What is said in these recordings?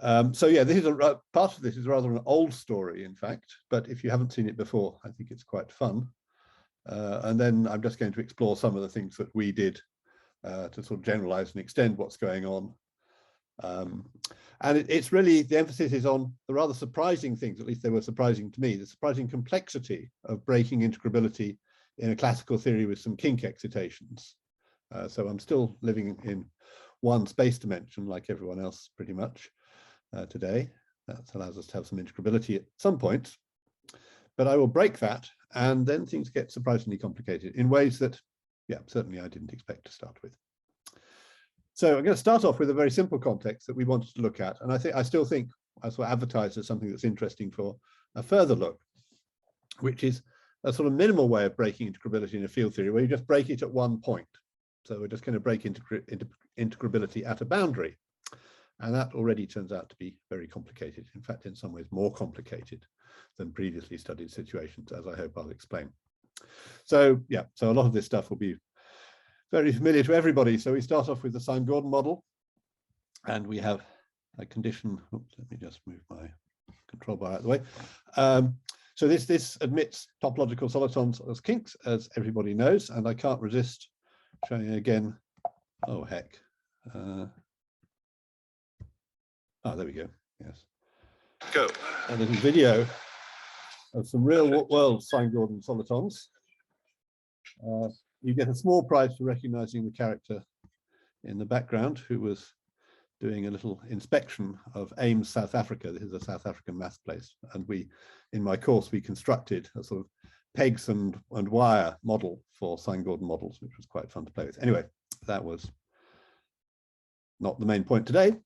So yeah, this is part of this is rather an old story, in fact, but if you haven't seen it before, I think it's quite fun. And then I'm just going to explore some of the things that we did to sort of generalize and extend what's going on. And it's really, the emphasis is on the rather surprising things, at least they were surprising to me, the surprising complexity of breaking integrability in a classical theory with some kink excitations. So I'm still living in one space dimension like everyone else pretty much today. That allows us to have some integrability at some points, but I will break that and then things get surprisingly complicated in ways that, yeah, certainly I didn't expect to start with. So I'm going to start off with a very simple context that we wanted to look at, and I still think I sort of advertised as something that's interesting for a further look, which is a sort of minimal way of breaking integrability in a field theory where you just break it at one point. So we're just going to break integrability at a boundary. And that already turns out to be very complicated. In fact, in some ways more complicated than previously studied situations, as I hope I'll explain. So yeah, so a lot of this stuff will be very familiar to everybody. So we start off with the sine-Gordon model, and we have a condition. Oops, let me just move my control bar out of the way. So this admits topological solitons as kinks, as everybody knows, and I can't resist showing again. Oh heck. There we go. Yes. Go. A little video of some real world sine-Gordon solitons. You get a small prize for recognizing the character in the background who was doing a little inspection of Ames, South Africa. This is a South African math place. And in my course, we constructed a sort of pegs and wire model for sine-Gordon models, which was quite fun to play with. Anyway, that was not the main point today.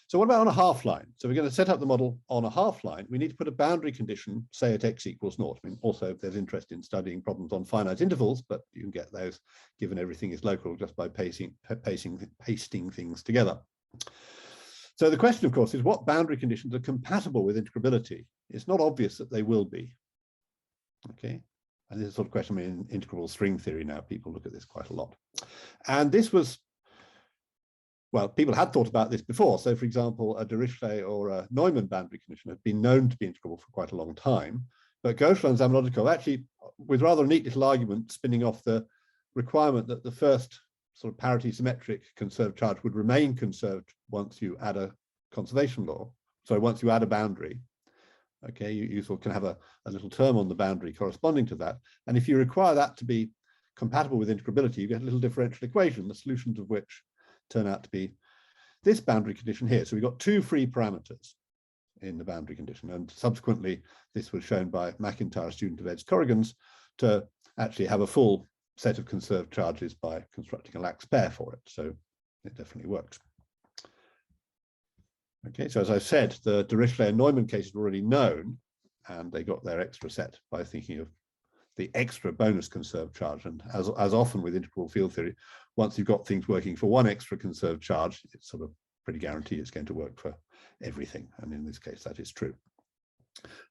So what about on a half line? So we're going to set up the model on a half line. We need to put a boundary condition, say at x equals 0. I mean, also if there's interest in studying problems on finite intervals, but you can get those given everything is local just by pasting things together. So the question, of course, is what boundary conditions are compatible with integrability? It's not obvious that they will be. Okay, and this is sort of question in integrable string theory now. People look at this quite a lot. And this was, well, people had thought about this before. So, for example, a Dirichlet or a Neumann boundary condition had been known to be integrable for quite a long time. But Gauchel and Zamolodchikov actually, with rather a neat little argument, spinning off the requirement that the first sort of parity symmetric conserved charge would remain conserved once you add a conservation law. So once you add a boundary, okay, you sort of can have a little term on the boundary corresponding to that. And if you require that to be compatible with integrability, you get a little differential equation, the solutions of which turn out to be this boundary condition here. So we've got two free parameters in the boundary condition, and subsequently this was shown by McIntyre, a student of Ed's Corrigan's, to actually have a full set of conserved charges by constructing a lax pair for it. So it definitely works. Okay, so as I said, the Dirichlet and Neumann cases were already known, and they got their extra set by thinking of the extra bonus conserved charge. And as often with integral field theory, once you've got things working for one extra conserved charge, it's sort of pretty guaranteed it's going to work for everything. And in this case, that is true.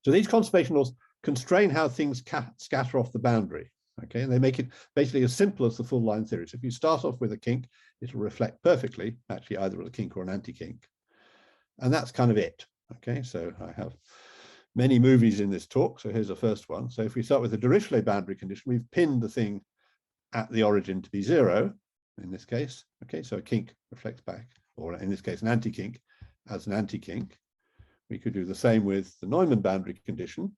So these conservation laws constrain how things scatter off the boundary. Okay, and they make it basically as simple as the full line theory. So if you start off with a kink, it'll reflect perfectly, actually either a kink or an anti-kink. And that's kind of it. Okay, so I have many movies in this talk. So here's the first one. So if we start with the Dirichlet boundary condition, we've pinned the thing at the origin to be 0 in this case. Okay, so a kink reflects back, or in this case, an anti-kink as an anti-kink. We could do the same with the Neumann boundary condition.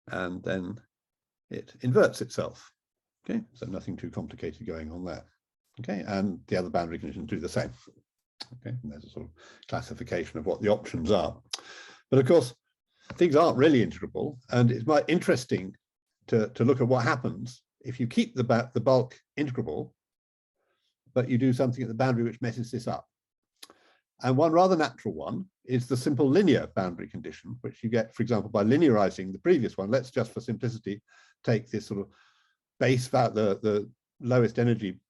And then it inverts itself. Okay, so nothing too complicated going on there. Okay, and the other boundary conditions do the same. Okay, and there's a sort of classification of what the options are. But of course, things aren't really integrable, and it's quite interesting to look at what happens if you keep the bulk integrable, but you do something at the boundary which messes this up. And one rather natural one is the simple linear boundary condition, which you get, for example, by linearizing the previous one. Let's just, for simplicity, take this sort of base value, the lowest energy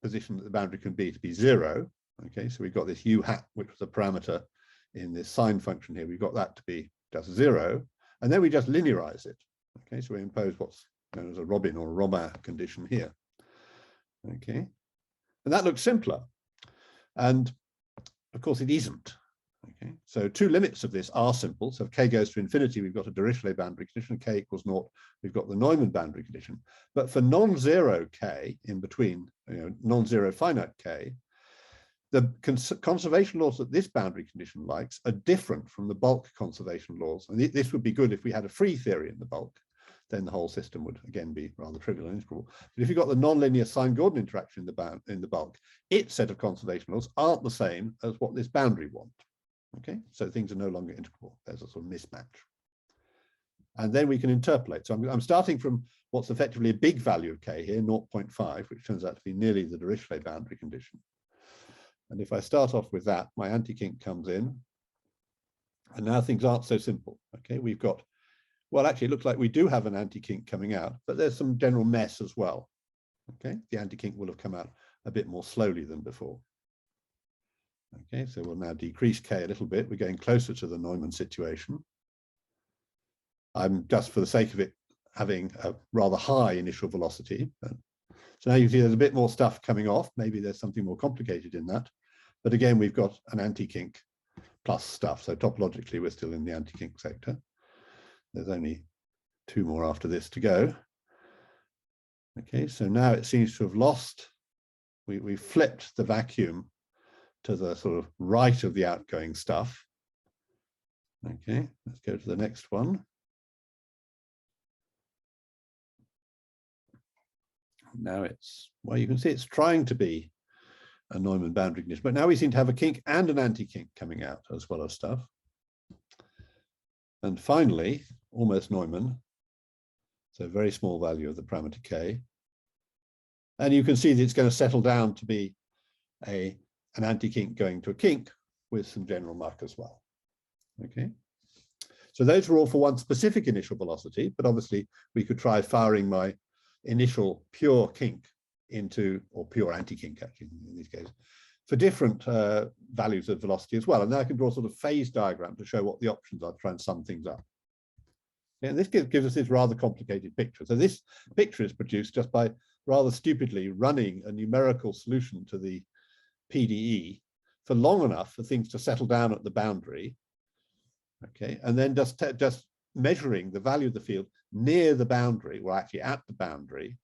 position that the boundary can be, to be 0. Okay, so we've got this u hat, which was a parameter in this sine function here. We've got that to be just 0, and then we just linearize it. Okay, so we impose what's known as a Robin or a Robin condition here. Okay, and that looks simpler. And of course, it isn't. Okay, so two limits of this are simple. So if k goes to infinity, we've got a Dirichlet boundary condition. K equals 0, we've got the Neumann boundary condition. But for non-zero k in between, non-zero finite k, the conservation laws that this boundary condition likes are different from the bulk conservation laws. And this would be good if we had a free theory in the bulk. Then the whole system would again be rather trivial and integrable. But if you've got the nonlinear sine-Gordon interaction in the bulk, its set of conservation laws aren't the same as what this boundary wants. Okay, so things are no longer integrable. There's a sort of mismatch. And then we can interpolate. So I'm starting from what's effectively a big value of k here, 0.5, which turns out to be nearly the Dirichlet boundary condition. And if I start off with that, my anti-kink comes in. And now things aren't so simple. Okay, we've got, well, actually, it looks like we do have an anti-kink coming out, but there's some general mess as well. Okay, the anti-kink will have come out a bit more slowly than before. Okay, so we'll now decrease k a little bit. We're getting closer to the Neumann situation. I'm just for the sake of it having a rather high initial velocity. So now you see there's a bit more stuff coming off. Maybe there's something more complicated in that. But again, we've got an anti-kink plus stuff. So topologically, we're still in the anti-kink sector. There's only two more after this to go. Okay, so now it seems to have lost. We flipped the vacuum to the sort of right of the outgoing stuff. Okay, let's go to the next one. Now it's, well, you can see it's trying to be a Neumann boundary condition, but now we seem to have a kink and an anti-kink coming out as well as stuff. And finally, almost Neumann, so very small value of the parameter k. And you can see that it's going to settle down to be an anti-kink going to a kink with some general muck as well. Okay, so those were all for one specific initial velocity, but obviously we could try firing my initial pure kink into, or pure anti-kink actually in these cases, for different values of velocity as well. And now I can draw a sort of phase diagram to show what the options are to try and sum things up. And this gives us this rather complicated picture. So this picture is produced just by rather stupidly running a numerical solution to the PDE for long enough for things to settle down at the boundary, okay, and then just measuring the value of the field near the boundary, or actually at the boundary,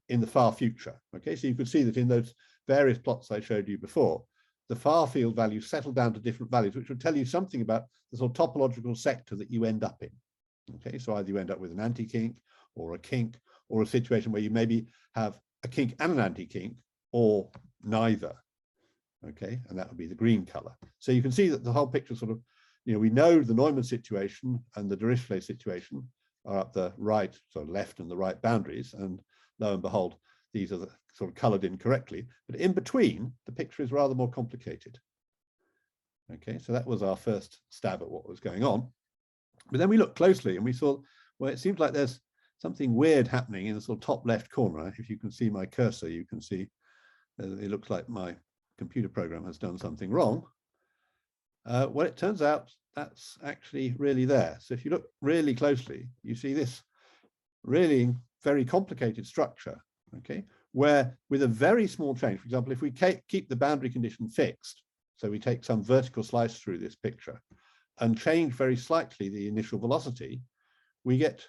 in the far future. Okay, so you could see that in those various plots I showed you before, the far field values settle down to different values, which would tell you something about the sort of topological sector that you end up in. Okay, so either you end up with an anti-kink or a kink, or a situation where you maybe have a kink and an anti-kink, or neither. Okay, and that would be the green color. So you can see that the whole picture sort of, we know the Neumann situation and the Dirichlet situation are up the right, so left and the right boundaries, and lo and behold, these are sort of colored incorrectly. But in between, the picture is rather more complicated. Okay, so that was our first stab at what was going on. But then we looked closely and we saw, well, it seems like there's something weird happening in the sort of top left corner. If you can see my cursor, you can see it looks like my computer program has done something wrong. Well, it turns out that's actually really there. So if you look really closely, you see this really very complicated structure, okay, where with a very small change, for example, if we keep the boundary condition fixed, so we take some vertical slice through this picture and change very slightly the initial velocity, we get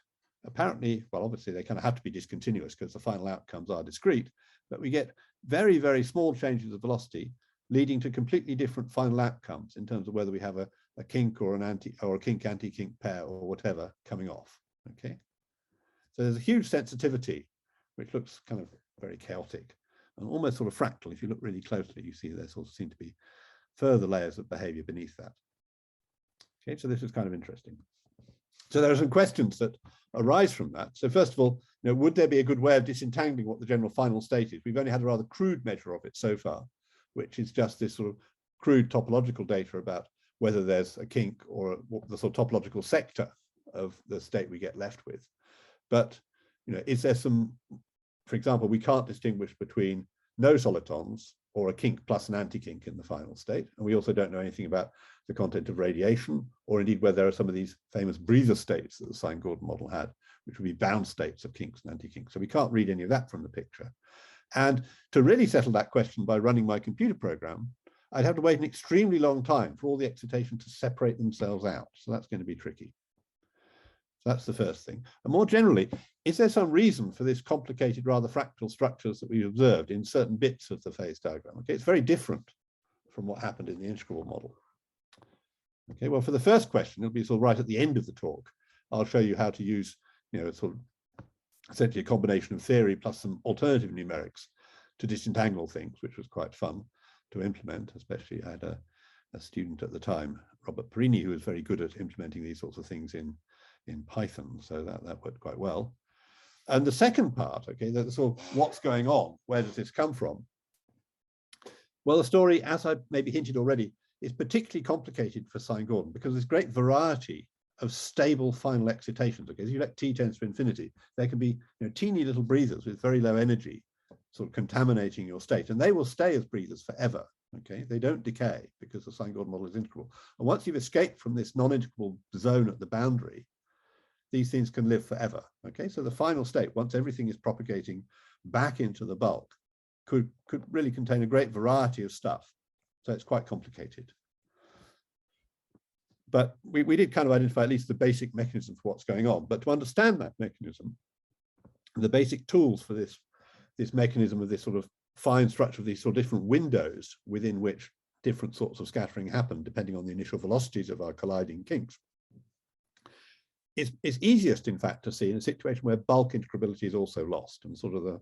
apparently, well, obviously they kind of have to be discontinuous because the final outcomes are discrete, but we get very, very small changes of velocity leading to completely different final outcomes in terms of whether we have a kink or a kink anti-kink pair or whatever coming off. Okay, so there's a huge sensitivity which looks kind of very chaotic and almost sort of fractal. If you look really closely, you see there sort of seem to be further layers of behavior beneath that. Okay, so this is kind of interesting. So there are some questions that arise from that. So first of all, would there be a good way of disentangling what the general final state is? We've only had a rather crude measure of it so far, which is just this sort of crude topological data about whether there's a kink or the sort of topological sector of the state we get left with. But is there some, for example, we can't distinguish between no solitons or a kink plus an anti-kink in the final state. And we also don't know anything about the content of radiation, or indeed whether there are some of these famous breather states that the sine-Gordon model had, which would be bound states of kinks and anti-kinks. So we can't read any of that from the picture. And to really settle that question by running my computer program, I'd have to wait an extremely long time for all the excitation to separate themselves out. So that's going to be tricky. So that's the first thing. And more generally, is there some reason for this complicated, rather fractal structures that we've observed in certain bits of the phase diagram? Okay, it's very different from what happened in the integrable model. Okay, well, for the first question, it'll be sort of right at the end of the talk. I'll show you how to use, sort of essentially a combination of theory plus some alternative numerics to disentangle things, which was quite fun to implement. Especially I had a student at the time, Robert Perini, who was very good at implementing these sorts of things in Python. So that worked quite well. And the second part, okay, the sort of what's going on, where does this come from? Well, the story, as I maybe hinted already, is particularly complicated for sine-Gordon because there's great variety of stable final excitations. Okay, as you let t tends to infinity, there can be teeny little breathers with very low energy, sort of contaminating your state, and they will stay as breathers forever. Okay, they don't decay because the sine-Gordon model is integrable. And once you've escaped from this non-integrable zone at the boundary, these things can live forever. Okay, so the final state, once everything is propagating back into the bulk, could really contain a great variety of stuff. So it's quite complicated. But we did kind of identify at least the basic mechanism for what's going on. But to understand that mechanism, the basic tools for this mechanism of this sort of fine structure of these sort of different windows within which different sorts of scattering happen, depending on the initial velocities of our colliding kinks, it's easiest, in fact, to see in a situation where bulk integrability is also lost. And sort of the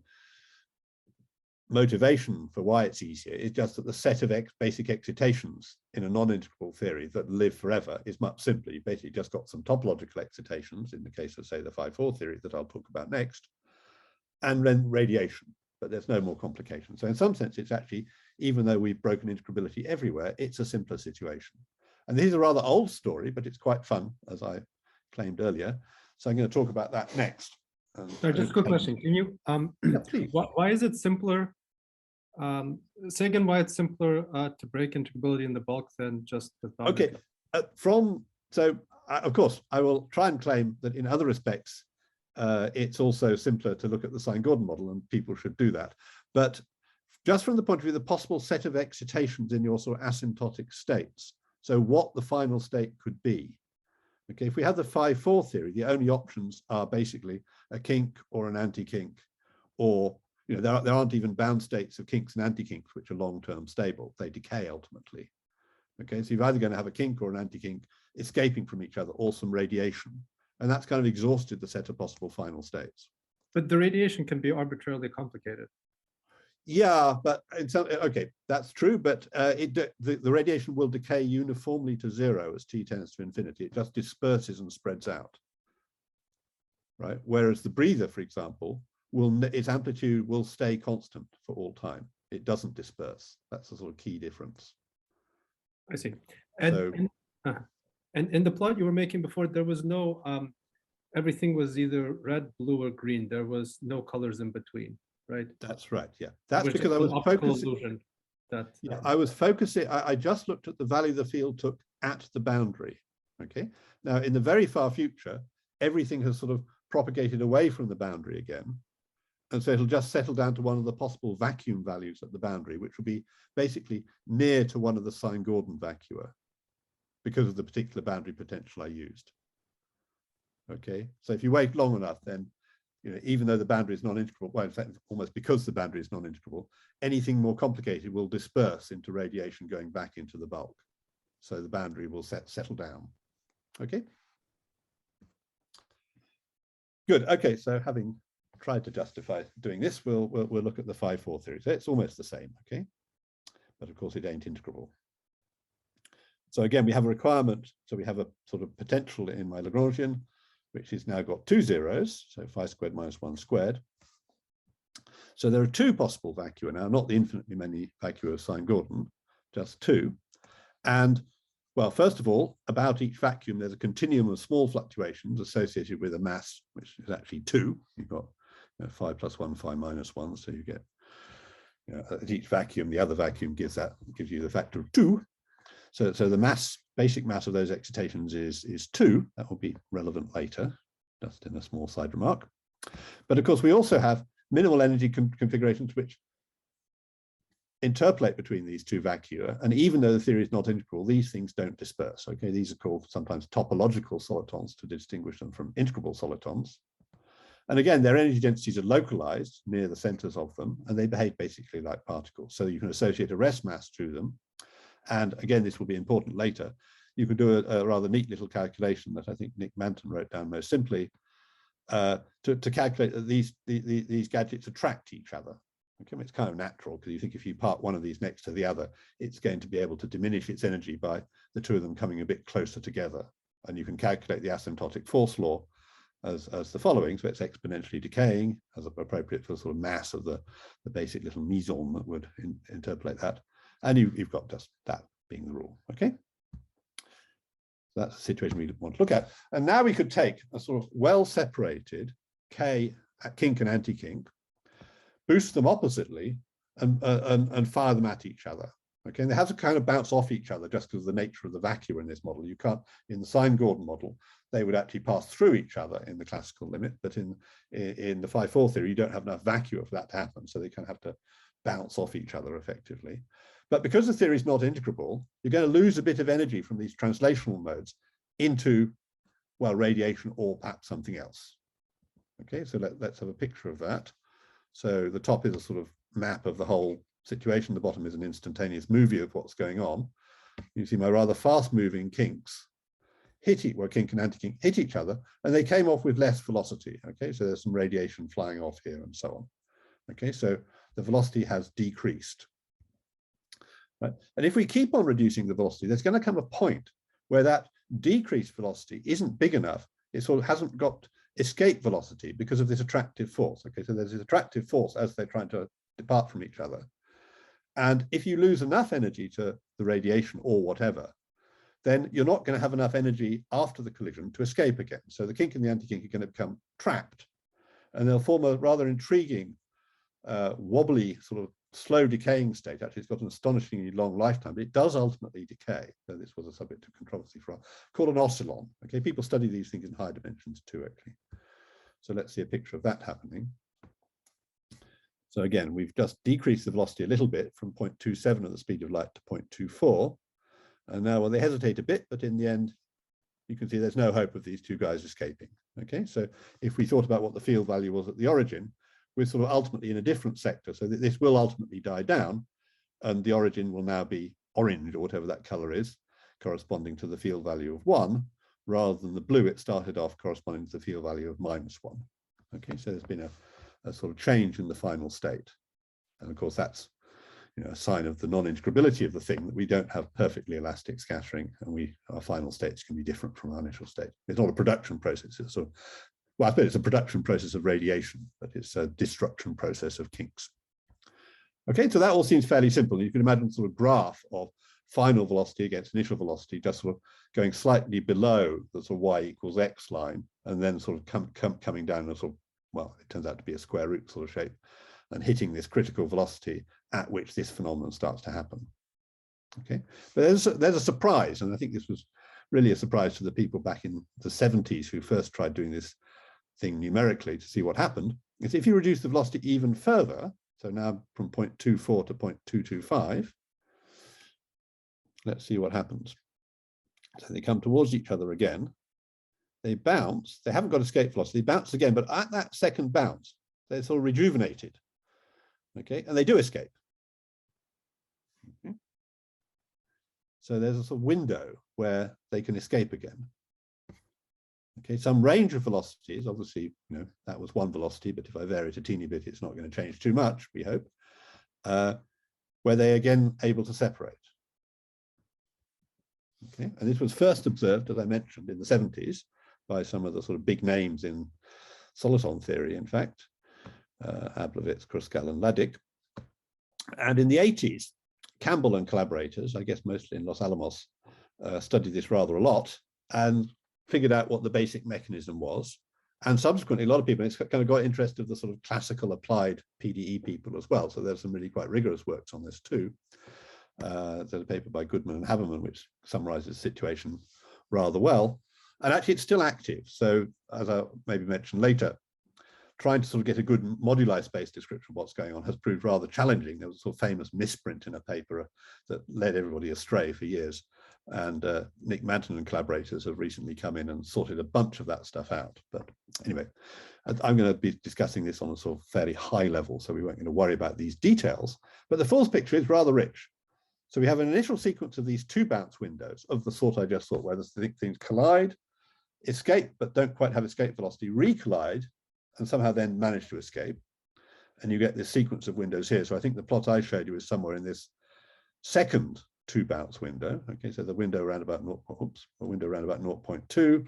motivation for why it's easier is just that the set of basic excitations in a non-integrable theory that live forever is much simpler. You've basically just got some topological excitations in the case of, say, the 5-4 theory that I'll talk about next, and then radiation, but there's no more complication. So in some sense, it's actually, even though we've broken integrability everywhere, it's a simpler situation. And this is a rather old story, but it's quite fun, as I claimed earlier. So I'm going to talk about that next. Just a quick question. Can you, yeah, please. Why is it simpler? Say again why it's simpler to break integrability in the bulk than just the boundary. Okay, of course, I will try and claim that in other respects, it's also simpler to look at the sine-Gordon model, and people should do that. But just from the point of view of the possible set of excitations in your sort of asymptotic states, so what the final state could be. Okay, if we have the 5-4 theory, the only options are basically a kink or an anti-kink, or there aren't even bound states of kinks and anti-kinks which are long-term stable. They decay ultimately. Okay, so you're either going to have a kink or an anti-kink escaping from each other, or some radiation, and that's kind of exhausted the set of possible final states. But the radiation can be arbitrarily complicated. Yeah, but okay, that's true. But the radiation will decay uniformly to zero as t tends to infinity. It just disperses and spreads out, right? Whereas the breather, for example, its amplitude will stay constant for all time. It doesn't disperse. That's the sort of key difference. I see. And in the plot you were making before, there was no everything was either red, blue, or green. There was no colors in between, right? That's right. Yeah, that's because I was focusing. I was focusing. I just looked at the value the field took at the boundary. Okay. Now, in the very far future, everything has sort of propagated away from the boundary again. And so it'll just settle down to one of the possible vacuum values at the boundary, which will be basically near to one of the sine-Gordon vacua because of the particular boundary potential I used. Okay, so if you wait long enough, then even though the boundary is non-integrable, well, in fact, almost because the boundary is non-integrable, anything more complicated will disperse into radiation going back into the bulk. So the boundary will settle down. Okay. Good. Okay, so having tried to justify doing this, we'll look at the 5-4 theory. So it's almost the same, okay? But of course it ain't integrable. So again, we have a requirement. So we have a sort of potential in my Lagrangian, which has now got two zeros, so phi squared minus 1 squared. So there are two possible vacua now, not the infinitely many vacua of sine-Gordon, just two. And well, first of all, about each vacuum, there's a continuum of small fluctuations associated with a mass, which is actually 2. You've got phi plus 1, phi minus 1, so you get at each vacuum, the other vacuum gives you the factor of 2. So the basic mass of those excitations is 2. That will be relevant later, just in a small side remark. But of course, we also have minimal energy configurations which interpolate between these two vacua, and even though the theory is not integral, these things don't disperse. Okay, these are called sometimes topological solitons to distinguish them from integrable solitons. And again, their energy densities are localized near the centers of them, and they behave basically like particles. So you can associate a rest mass to them. And again, this will be important later. You can do a rather neat little calculation that I think Nick Manton wrote down most simply to calculate that these gadgets attract each other. Okay, it's kind of natural because you think if you park one of these next to the other, it's going to be able to diminish its energy by the two of them coming a bit closer together. And you can calculate the asymptotic force law as the following. So it's exponentially decaying as appropriate for the sort of mass of the basic little meson that would interpolate that. And you've got just that being the rule. Okay. So that's the situation we want to look at. And now we could take a sort of well-separated K kink and anti-kink, boost them oppositely, and fire them at each other. Okay, and they have to kind of bounce off each other just because of the nature of the vacuum in this model. You can't, in the sine-Gordon model, they would actually pass through each other in the classical limit, but in the 5-4 theory, you don't have enough vacuum for that to happen, so they kind of have to bounce off each other effectively. But because the theory is not integrable, you're going to lose a bit of energy from these translational modes into, well, radiation or perhaps something else. Okay, so let's have a picture of that. So the top is a sort of map of the whole situation. The bottom is an instantaneous movie of what's going on. You see my rather fast-moving kinks where kink and anti-kink hit each other, and they came off with less velocity. Okay, so there's some radiation flying off here and so on. Okay, so the velocity has decreased. Right? And if we keep on reducing the velocity, there's going to come a point where that decreased velocity isn't big enough. It sort of hasn't got escape velocity because of this attractive force. Okay, so there's this attractive force as they're trying to depart from each other. And if you lose enough energy to the radiation or whatever, then you're not going to have enough energy after the collision to escape again. So the kink and the anti-kink are going to become trapped, and they'll form a rather intriguing, wobbly, sort of slow decaying state. Actually, it's got an astonishingly long lifetime, but it does ultimately decay. So this was a subject of controversy for a while, called an oscillon. Okay, people study these things in high dimensions too, actually. So let's see a picture of that happening. So again, we've just decreased the velocity a little bit from 0.27 at the speed of light to 0.24. And now, well, they hesitate a bit, but in the end, you can see there's no hope of these two guys escaping. Okay, so if we thought about what the field value was at the origin, we're sort of ultimately in a different sector. So that this will ultimately die down, and the origin will now be orange or whatever that color is, corresponding to the field value of 1, rather than the blue it started off corresponding to the field value of -1. Okay, so there's been a sort of change in the final state. And of course, that's, you know, a sign of the non-integrability of the thing, that we don't have perfectly elastic scattering, and our final states can be different from our initial state. It's not a production process. It's sort of, well, I suppose it's a production process of radiation, but it's a destruction process of kinks. Okay, so that all seems fairly simple. You can imagine sort of graph of final velocity against initial velocity, just sort of going slightly below the sort of y=x line, and then sort of coming down a sort of, well, it turns out to be a square root sort of shape, and hitting this critical velocity at which this phenomenon starts to happen. Okay, but there's a surprise, and I think this was really a surprise to the people back in the 70s who first tried doing this thing numerically to see what happened. Is if you reduce the velocity even further, so now from 0.24 to 0.225, let's see what happens. So they come towards each other again. They bounce. They haven't got escape velocity. They bounce again, but at that second bounce, they're sort of rejuvenated. Okay, and they do escape. Okay. So there's a sort of window where they can escape again. Okay, some range of velocities, obviously, you know, that was one velocity, but if I vary it a teeny bit, it's not going to change too much, we hope, where they again able to separate. Okay, and this was first observed, as I mentioned, in the 70s by some of the sort of big names in soliton theory, in fact, Ablovitz, Kruskal, and Ladik. And in the 80s, Campbell and collaborators, I guess mostly in Los Alamos, studied this rather a lot and figured out what the basic mechanism was. And subsequently, a lot of people, it's kind of got interest of the sort of classical applied PDE people as well. So there's some really quite rigorous works on this too. There's a paper by Goodman and Haberman, which summarizes the situation rather well. And actually, it's still active. So as I maybe mentioned later, trying to sort of get a good moduli space description of what's going on has proved rather challenging. There was a sort of famous misprint in a paper that led everybody astray for years. And Nick Manton and collaborators have recently come in and sorted a bunch of that stuff out. But anyway, I'm going to be discussing this on a sort of fairly high level, so we weren't going to worry about these details. But the fourth picture is rather rich. So we have an initial sequence of these two bounce windows of the sort I just thought, where the things collide, escape, but don't quite have escape velocity, recollide, and somehow then manage to escape. And you get this sequence of windows here. So I think the plot I showed you is somewhere in this second two bounce window. Okay, so the window around about 0.2,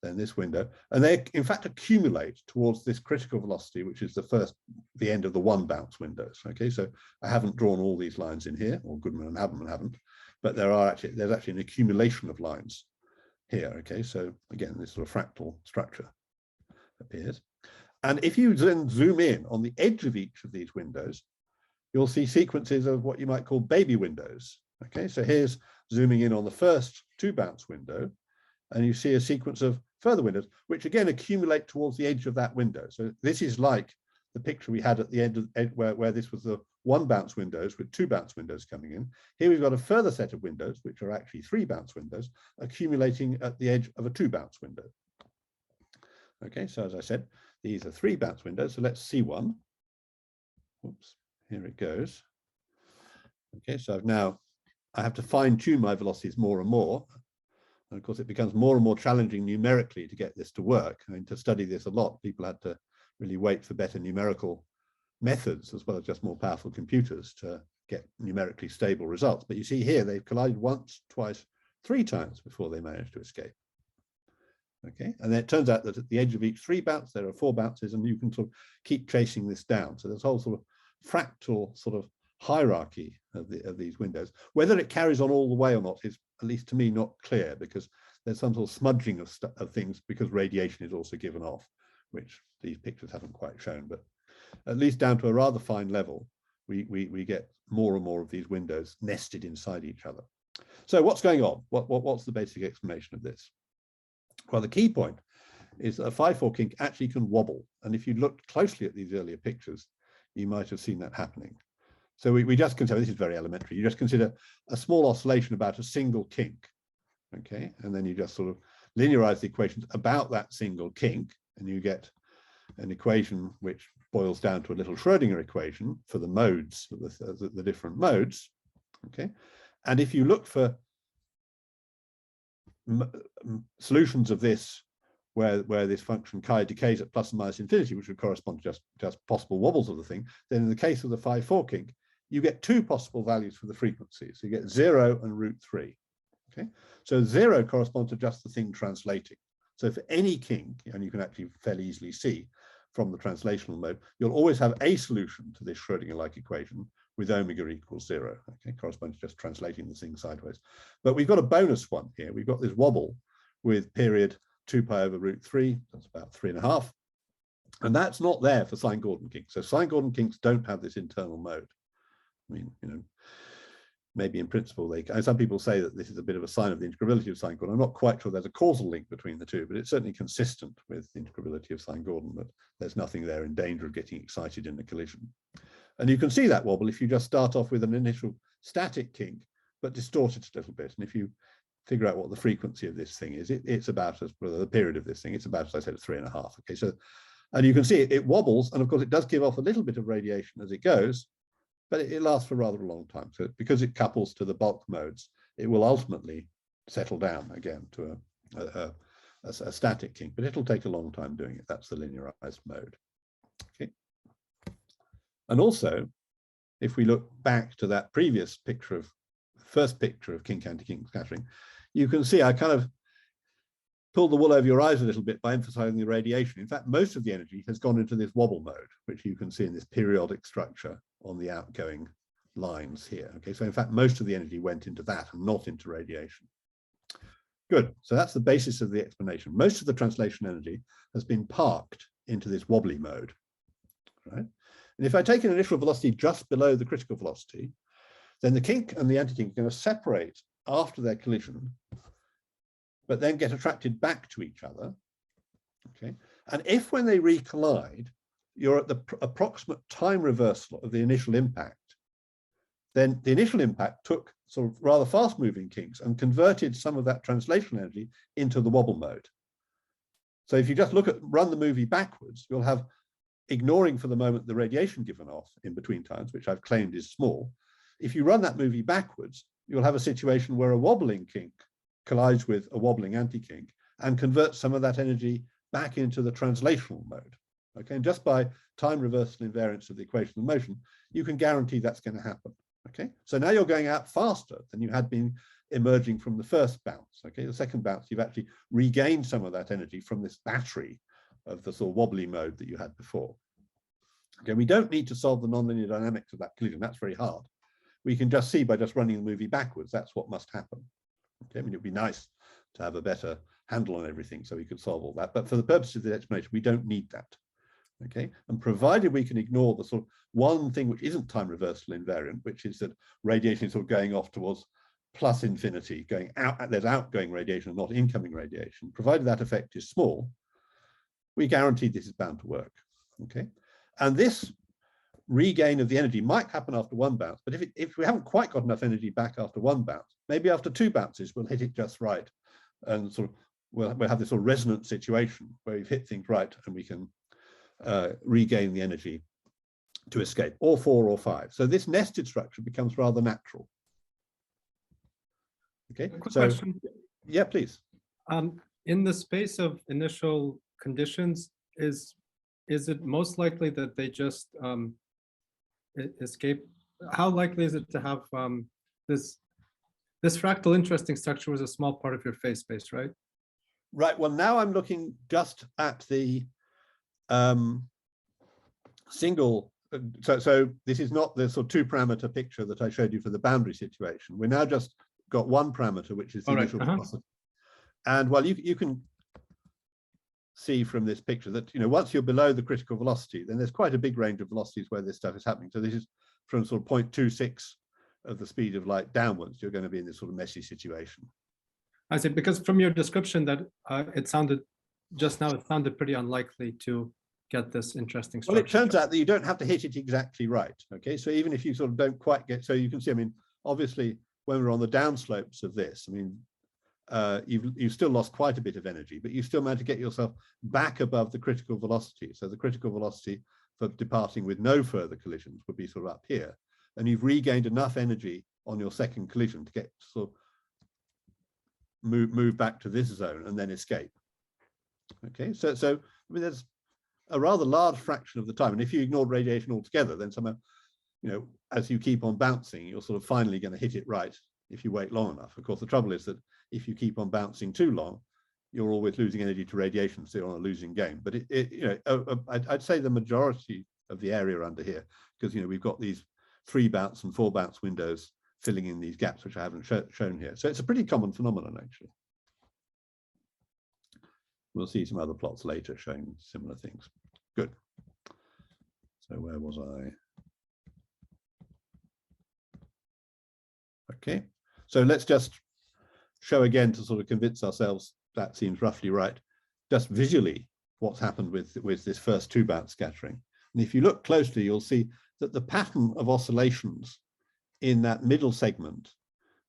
then this window, and they in fact accumulate towards this critical velocity, which is the end of the one bounce windows. Okay, so I haven't drawn all these lines in here, or Goodman and haven't, but there's actually an accumulation of lines here. Okay, so again, this sort of fractal structure appears. And if you then zoom in on the edge of each of these windows, you'll see sequences of what you might call baby windows. Okay, so here's zooming in on the first two bounce window, and you see a sequence of further windows, which again accumulate towards the edge of that window. So this is like the picture we had at the end of where this was the one bounce windows with two bounce windows coming in. Here we've got a further set of windows, which are actually three bounce windows, accumulating at the edge of a two bounce window. Okay, so as I said, these are three bounce windows. So let's see one. Oops, here it goes. Okay, so I have to fine tune my velocities more and more. And of course, it becomes more and more challenging numerically to get this to work. I mean, to study this a lot, people had to really wait for better numerical methods as well as just more powerful computers to get numerically stable results. But you see here, they've collided once, twice, three times before they managed to escape. Okay, and then it turns out that at the edge of each three bounce, there are four bounces, and you can sort of keep chasing this down. So there's a whole sort of fractal sort of hierarchy of these windows. Whether it carries on all the way or not is, at least to me, not clear, because there's some sort of smudging of things because radiation is also given off, which these pictures haven't quite shown. But at least down to a rather fine level, we get more and more of these windows nested inside each other. So what's going on? What's the basic explanation of this? Well, the key point is that a 5/4 kink actually can wobble. And if you looked closely at these earlier pictures, you might have seen that happening. So we just consider, this is very elementary, you just consider a small oscillation about a single kink, okay? And then you just sort of linearize the equations about that single kink, and you get an equation which boils down to a little Schrödinger equation for the modes, the different modes, okay? And if you look for solutions of this where this function chi decays at plus and minus infinity, which would correspond to just possible wobbles of the thing, then in the case of the 5/4 kink, you get two possible values for the frequency. So you get 0 and √3. Okay, so 0 corresponds to just the thing translating. So for any kink, and you can actually fairly easily see from the translational mode, you'll always have a solution to this Schrödinger-like equation with omega equals 0. Okay, corresponds to just translating the thing sideways. But we've got a bonus one here. We've got this wobble with period 2 pi over √3. That's about 3.5. And that's not there for sine-Gordon kinks. So sine-Gordon kinks don't have this internal mode. I mean, you know, maybe in principle they can. Some people say that this is a bit of a sign of the integrability of sine-Gordon. I'm not quite sure there's a causal link between the two, but it's certainly consistent with the integrability of sine-Gordon, but there's nothing there in danger of getting excited in a collision. And you can see that wobble if you just start off with an initial static kink, but distort it a little bit. And if you figure out what the frequency of this thing is, it's about, as well, the period of this thing, it's about, as I said, 3.5. Okay, so, and you can see it wobbles, and of course it does give off a little bit of radiation as it goes, but it lasts for rather a long time. So because it couples to the bulk modes, it will ultimately settle down again to a static kink, but it'll take a long time doing it. That's the linearized mode. Okay. And also, if we look back to that previous picture of, first picture of kink anti-kink scattering, you can see I kind of pulled the wool over your eyes a little bit by emphasizing the radiation. In fact, most of the energy has gone into this wobble mode, which you can see in this periodic structure on the outgoing lines here. Okay, so in fact, most of the energy went into that and not into radiation. Good, so that's the basis of the explanation. Most of the translation energy has been parked into this wobbly mode, right? And if I take an initial velocity just below the critical velocity, then the kink and the anti-kink are going to separate after their collision, but then get attracted back to each other. Okay, and if when they recollide, you're at the approximate time reversal of the initial impact, then the initial impact took sort of rather fast moving kinks and converted some of that translational energy into the wobble mode. So if you just run the movie backwards, you'll have, ignoring for the moment the radiation given off in between times, which I've claimed is small. If you run that movie backwards, you'll have a situation where a wobbling kink collides with a wobbling anti-kink and converts some of that energy back into the translational mode. Okay, and just by time reversal invariance of the equation of motion, you can guarantee that's going to happen. Okay, so now you're going out faster than you had been emerging from the first bounce. Okay, the second bounce, you've actually regained some of that energy from this battery of the sort of wobbly mode that you had before. Okay, we don't need to solve the nonlinear dynamics of that collision. That's very hard. We can just see by just running the movie backwards, that's what must happen. Okay, I mean, it'd be nice to have a better handle on everything so we could solve all that. But for the purposes of the explanation, we don't need that. Okay, and provided we can ignore the sort of one thing which isn't time reversal invariant, which is that radiation is sort of going off towards plus infinity, going out, there's outgoing radiation, not incoming radiation. Provided that effect is small, we guarantee this is bound to work. Okay, and this regain of the energy might happen after one bounce, but if we haven't quite got enough energy back after one bounce, maybe after two bounces we'll hit it just right, and sort of we'll have this sort of resonant situation where we've hit things right and we can regain the energy to escape, or 4 or 5. So this nested structure becomes rather natural. Okay, so question. Yeah, please. In the space of initial conditions, is it most likely that they just escape? How likely is it to have this fractal interesting structure was a small part of your phase space, right? Right. Well, now I'm looking just at the single. So this is not the sort of 2-parameter picture that I showed you for the boundary situation. We're now just got one parameter, which is the initial velocity. And well, you can see from this picture that, you know, once you're below the critical velocity, then there's quite a big range of velocities where this stuff is happening. So this is from sort of 0.26 of the speed of light downwards, you're going to be in this sort of messy situation. I see, because from your description that it sounded just now, it sounded pretty unlikely to get this interesting structure. Well, it turns out that you don't have to hit it exactly right. Okay, so even if you sort of don't quite get, so you can see, I mean, obviously when we're on the downslopes of this, I mean, you've still lost quite a bit of energy, but you still managed to get yourself back above the critical velocity. So the critical velocity for departing with no further collisions would be sort of up here, and you've regained enough energy on your second collision to get sort of move back to this zone and then escape. Okay, so I mean, there's a rather large fraction of the time, and if you ignored radiation altogether, then somehow, you know, as you keep on bouncing, you're sort of finally going to hit it right if you wait long enough. Of course, the trouble is that if you keep on bouncing too long, you're always losing energy to radiation, so you're on a losing game. But you know, I'd say the majority of the area under here, because, you know, we've got these 3 bounce and 4 bounce windows filling in these gaps, which I haven't shown here. So it's a pretty common phenomenon, actually. We'll see some other plots later showing similar things. Good. So where was I? Okay, so let's just show again to sort of convince ourselves that seems roughly right, just visually what's happened with this first 2 bounce scattering. And if you look closely, you'll see that the pattern of oscillations in that middle segment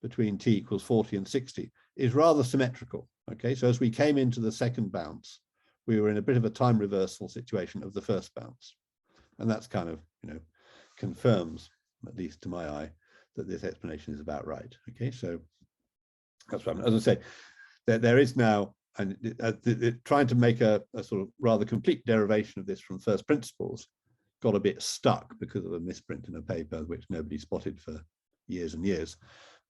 between t equals 40 and 60 is rather symmetrical. Okay, so as we came into the second bounce, we were in a bit of a time reversal situation of the first bounce. And that's kind of, you know, confirms, at least to my eye, that this explanation is about right. Okay, so that's right. As I say, there is now, and trying to make a sort of rather complete derivation of this from first principles got a bit stuck because of a misprint in a paper which nobody spotted for years and years.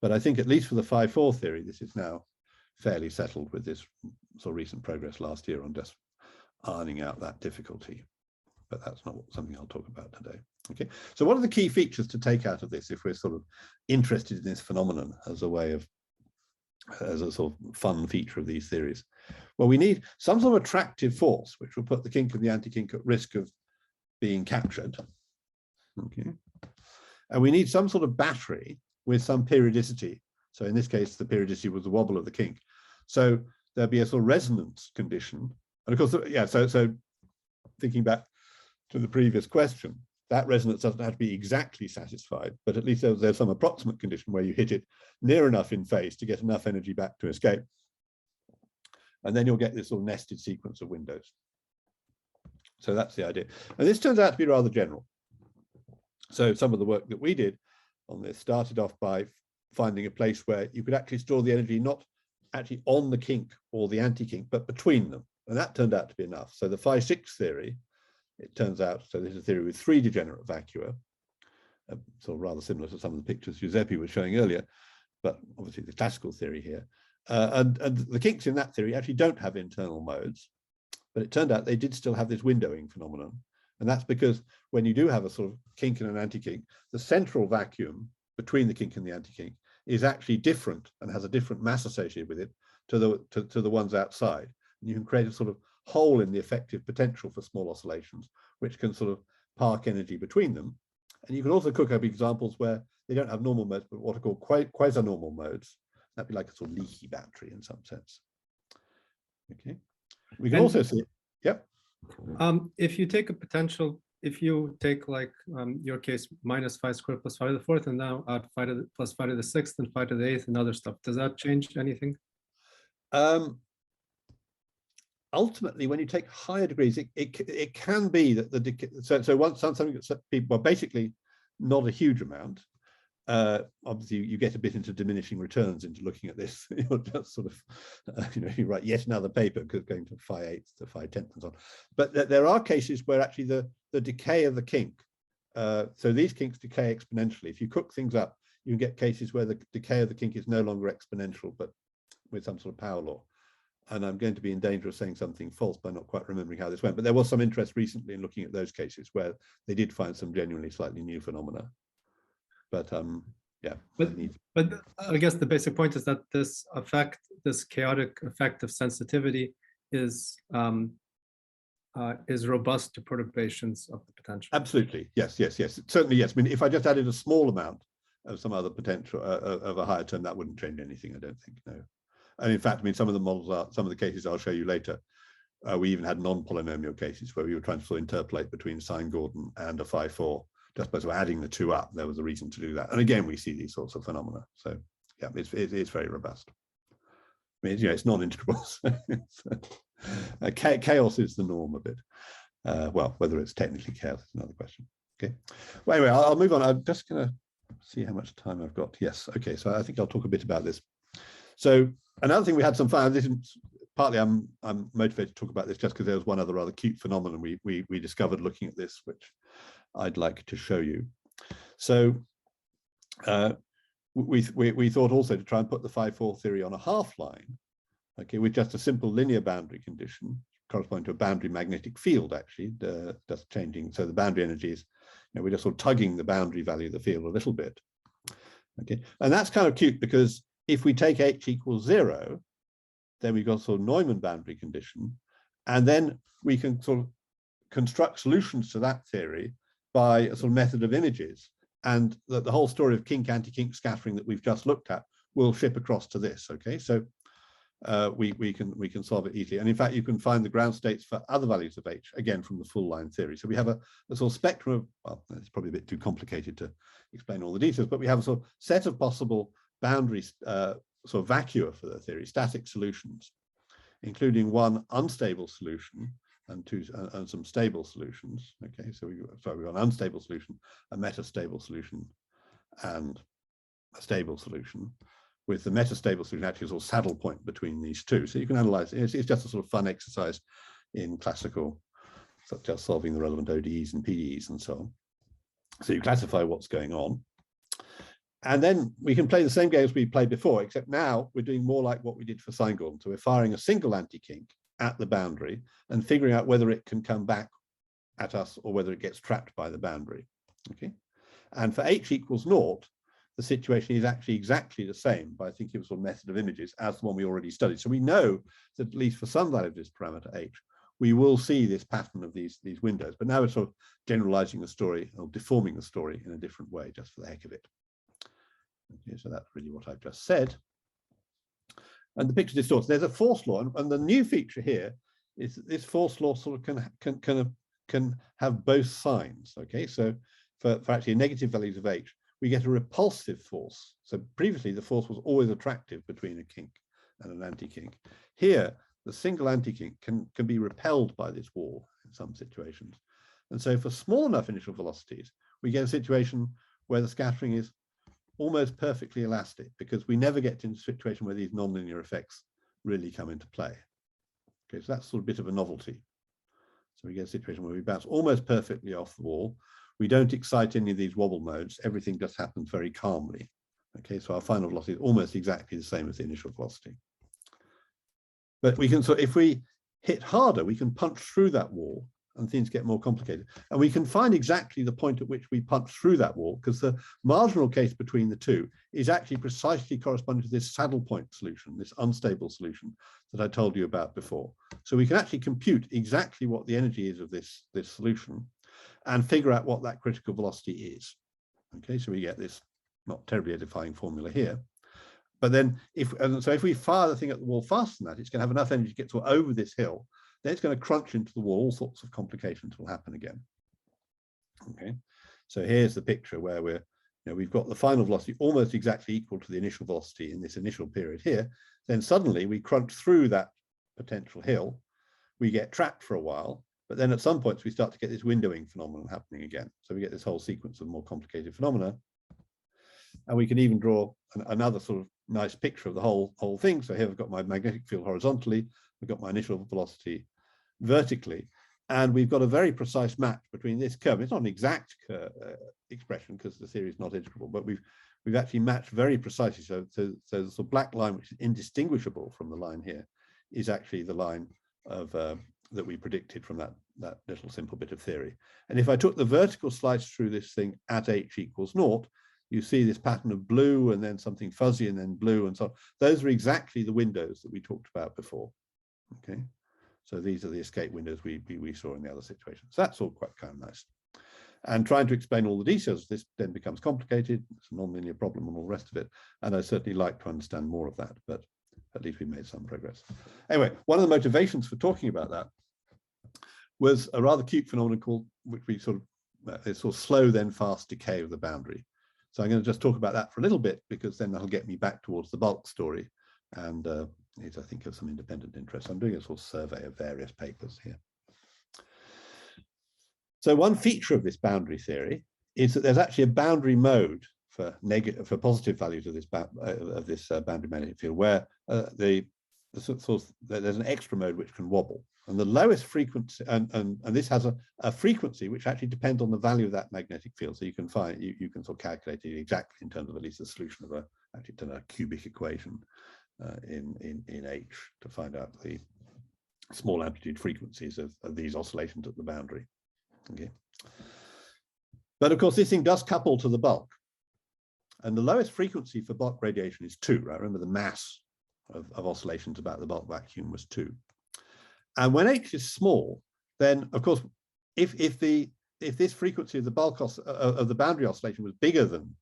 But I think at least for the 5-4 theory, this is now fairly settled with this sort of recent progress last year on just ironing out that difficulty. But that's not something I'll talk about today. Okay, so what are the key features to take out of this if we're sort of interested in this phenomenon as a way of, as a sort of fun feature of these theories? Well, we need some sort of attractive force which will put the kink and the anti-kink at risk of being captured. Okay, and we need some sort of battery with some periodicity. So in this case, the periodicity was the wobble of the kink. So there'll be a sort of resonance condition. And of course, yeah, so thinking back to the previous question, that resonance doesn't have to be exactly satisfied, but at least there's some approximate condition where you hit it near enough in phase to get enough energy back to escape. And then you'll get this sort of nested sequence of windows. So that's the idea. And this turns out to be rather general. So some of the work that we did on this started off by finding a place where you could actually store the energy not actually on the kink or the anti-kink, but between them. And that turned out to be enough. So the phi-6 theory, it turns out, so this is a theory with 3 degenerate vacua, sort of rather similar to some of the pictures Giuseppe was showing earlier, but obviously the classical theory here. And the kinks in that theory actually don't have internal modes, but it turned out they did still have this windowing phenomenon. And that's because when you do have a sort of kink and an anti-kink, the central vacuum between the kink and the anti-kink is actually different and has a different mass associated with it to the ones outside. And you can create a sort of hole in the effective potential for small oscillations, which can sort of park energy between them. And you can also cook up examples where they don't have normal modes, but what are called quasi-normal modes. That'd be like a sort of leaky battery in some sense. Okay. We can also see, yep. If you take a potential, if you take like your case minus phi squared plus phi to the fourth, and now add phi to the plus phi to the sixth and phi to the eighth and other stuff, does that change anything? Ultimately, when you take higher degrees, it can be that the decay, so once something that people, well, basically not a huge amount. Obviously, you get a bit into diminishing returns into looking at this. You're just sort of, you write yet another paper because going to phi eighths to phi tenths and so on. But there are cases where actually the decay of the kink, so these kinks decay exponentially. If you cook things up, you can get cases where the decay of the kink is no longer exponential, but with some sort of power law. And I'm going to be in danger of saying something false by not quite remembering how this went. But there was some interest recently in looking at those cases where they did find some genuinely slightly new phenomena. But yeah. But I guess the basic point is that this effect, this chaotic effect of sensitivity, is robust to perturbations of the potential. Absolutely, yes. Certainly, yes. I mean, if I just added a small amount of some other potential of a higher term, that wouldn't change anything, I don't think. No. And in fact, I mean, some of the models are, some of the cases I'll show you later. We even had non-polynomial cases where we were trying to sort of interpolate between sine-Gordon and a phi-4. Just by sort of adding the two up, there was a reason to do that. And again, we see these sorts of phenomena. So yeah, it's very robust. I mean, it's non-integrable. Chaos is the norm a bit. Well, whether it's technically chaos is another question. Okay. Well, anyway, I'll move on. I'm just going to see how much time I've got. Yes. Okay. So I think I'll talk a bit about this. So another thing we had some fun. This is partly I'm motivated to talk about this just because there was one other rather cute phenomenon we discovered looking at this, which I'd like to show you. So we thought also to try and put the phi-4 theory on a half line, okay, with just a simple linear boundary condition corresponding to a boundary magnetic field, actually, just changing. So the boundary energies, we're just sort of tugging the boundary value of the field a little bit. Okay, and that's kind of cute because if we take h equals 0, then we've got sort of Neumann boundary condition, and then we can sort of construct solutions to that theory by a sort of method of images, and the whole story of kink anti-kink scattering that we've just looked at will ship across to this. Okay, so we can solve it easily, and in fact you can find the ground states for other values of h again from the full line theory. So we have a sort of spectrum of, well, it's probably a bit too complicated to explain all the details, but we have a sort of set of possible boundaries, sort of vacua for the theory, static solutions, including one unstable solution and some stable solutions. Okay, so we've got an unstable solution, a metastable solution, and a stable solution, with the metastable solution actually a sort of saddle point between these two. So you can analyze it. It's just a sort of fun exercise in classical, such as solving the relevant ODEs and PDEs and so on. So you classify what's going on. And then we can play the same game as we played before, except now we're doing more like what we did for sine-Gordon. So we're firing a single anti-kink at the boundary and figuring out whether it can come back at us or whether it gets trapped by the boundary. Okay, and for h equals 0, the situation is actually exactly the same by thinking of sort of method of images as the one we already studied. So we know that at least for some value of this parameter h, we will see this pattern of these windows. But now we're sort of generalizing the story or deforming the story in a different way, just for the heck of it. Okay, so that's really what I've just said. And the picture distorts. There's a force law, and the new feature here is that this force law sort of can can have both signs. Okay, so for actually negative values of H, we get a repulsive force. So previously the force was always attractive between a kink and an anti-kink. Here, the single anti-kink can be repelled by this wall in some situations. And so for small enough initial velocities, we get a situation where the scattering is almost perfectly elastic, because we never get into a situation where these nonlinear effects really come into play. Okay, so that's sort of a bit of a novelty. So we get a situation where we bounce almost perfectly off the wall. We don't excite any of these wobble modes. Everything just happens very calmly. Okay, so our final velocity is almost exactly the same as the initial velocity. But we can, so if we hit harder, we can punch through that wall and things get more complicated. And we can find exactly the point at which we punch through that wall, because the marginal case between the two is actually precisely corresponding to this saddle point solution, this unstable solution that I told you about before. So we can actually compute exactly what the energy is of this solution and figure out what that critical velocity is. Okay, so we get this not terribly edifying formula here. But then if we fire the thing at the wall faster than that, it's going to have enough energy to get to over this hill. Then it's going to crunch into the wall. All sorts of complications will happen again. Okay, so here's the picture where we've got the final velocity almost exactly equal to the initial velocity in this initial period here. Then suddenly we crunch through that potential hill. We get trapped for a while, but then at some points we start to get this windowing phenomenon happening again. So we get this whole sequence of more complicated phenomena. And we can even draw another sort of nice picture of the whole thing. So here I've got my magnetic field horizontally, we've got my initial velocity vertically, and we've got a very precise match between this curve. It's not an exact expression because the theory is not integrable, but we've actually matched very precisely. So the sort of black line, which is indistinguishable from the line here, is actually the line of that we predicted from that little simple bit of theory. And if I took the vertical slice through this thing at h equals 0, you see this pattern of blue and then something fuzzy and then blue and so on. Those are exactly the windows that we talked about before. Okay, so these are the escape windows we saw in the other situation. So that's all quite kind of nice. And trying to explain all the details of this then becomes complicated. It's a nonlinear problem and all the rest of it. And I certainly like to understand more of that, but at least we made some progress. Anyway, one of the motivations for talking about that was a rather cute phenomenon called, which we sort of slow then fast decay of the boundary. So I'm going to just talk about that for a little bit, because then that'll get me back towards the bulk story, and it's, I think, of some independent interest. I'm doing a sort of survey of various papers here. So one feature of this boundary theory is that there's actually a boundary mode for positive values of this boundary magnetic field, where there's an extra mode which can wobble. And the lowest frequency, and this has a frequency which actually depends on the value of that magnetic field. So you can find, you can sort of calculate it exactly in terms of at least the solution of a cubic equation in H to find out the small amplitude frequencies of these oscillations at the boundary. Okay. But of course, this thing does couple to the bulk. And the lowest frequency for bulk radiation is 2, right? Remember the mass of oscillations about the bulk vacuum was 2. And when H is small, then of course, if this frequency of the bulk of the boundary oscillation was bigger than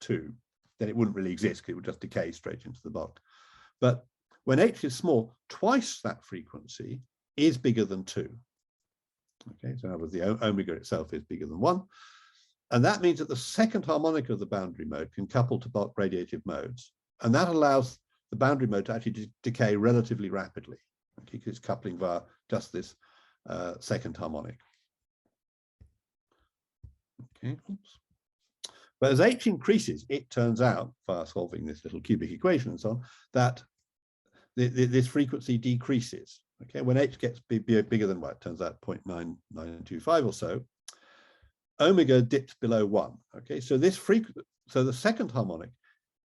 2, then it wouldn't really exist, because it would just decay straight into the bulk. But when H is small, twice that frequency is bigger than 2. Okay, so in other words, the omega itself is bigger than 1. And that means that the second harmonic of the boundary mode can couple to bulk radiative modes. And that allows the boundary mode to actually decay relatively rapidly. Okay, because it's coupling via just this second harmonic. Okay, oops. But as H increases, it turns out, via solving this little cubic equation and so on, that this frequency decreases. Okay, when H gets bigger than what? It turns out 0.9925 or so, omega dips below 1. Okay, so so the second harmonic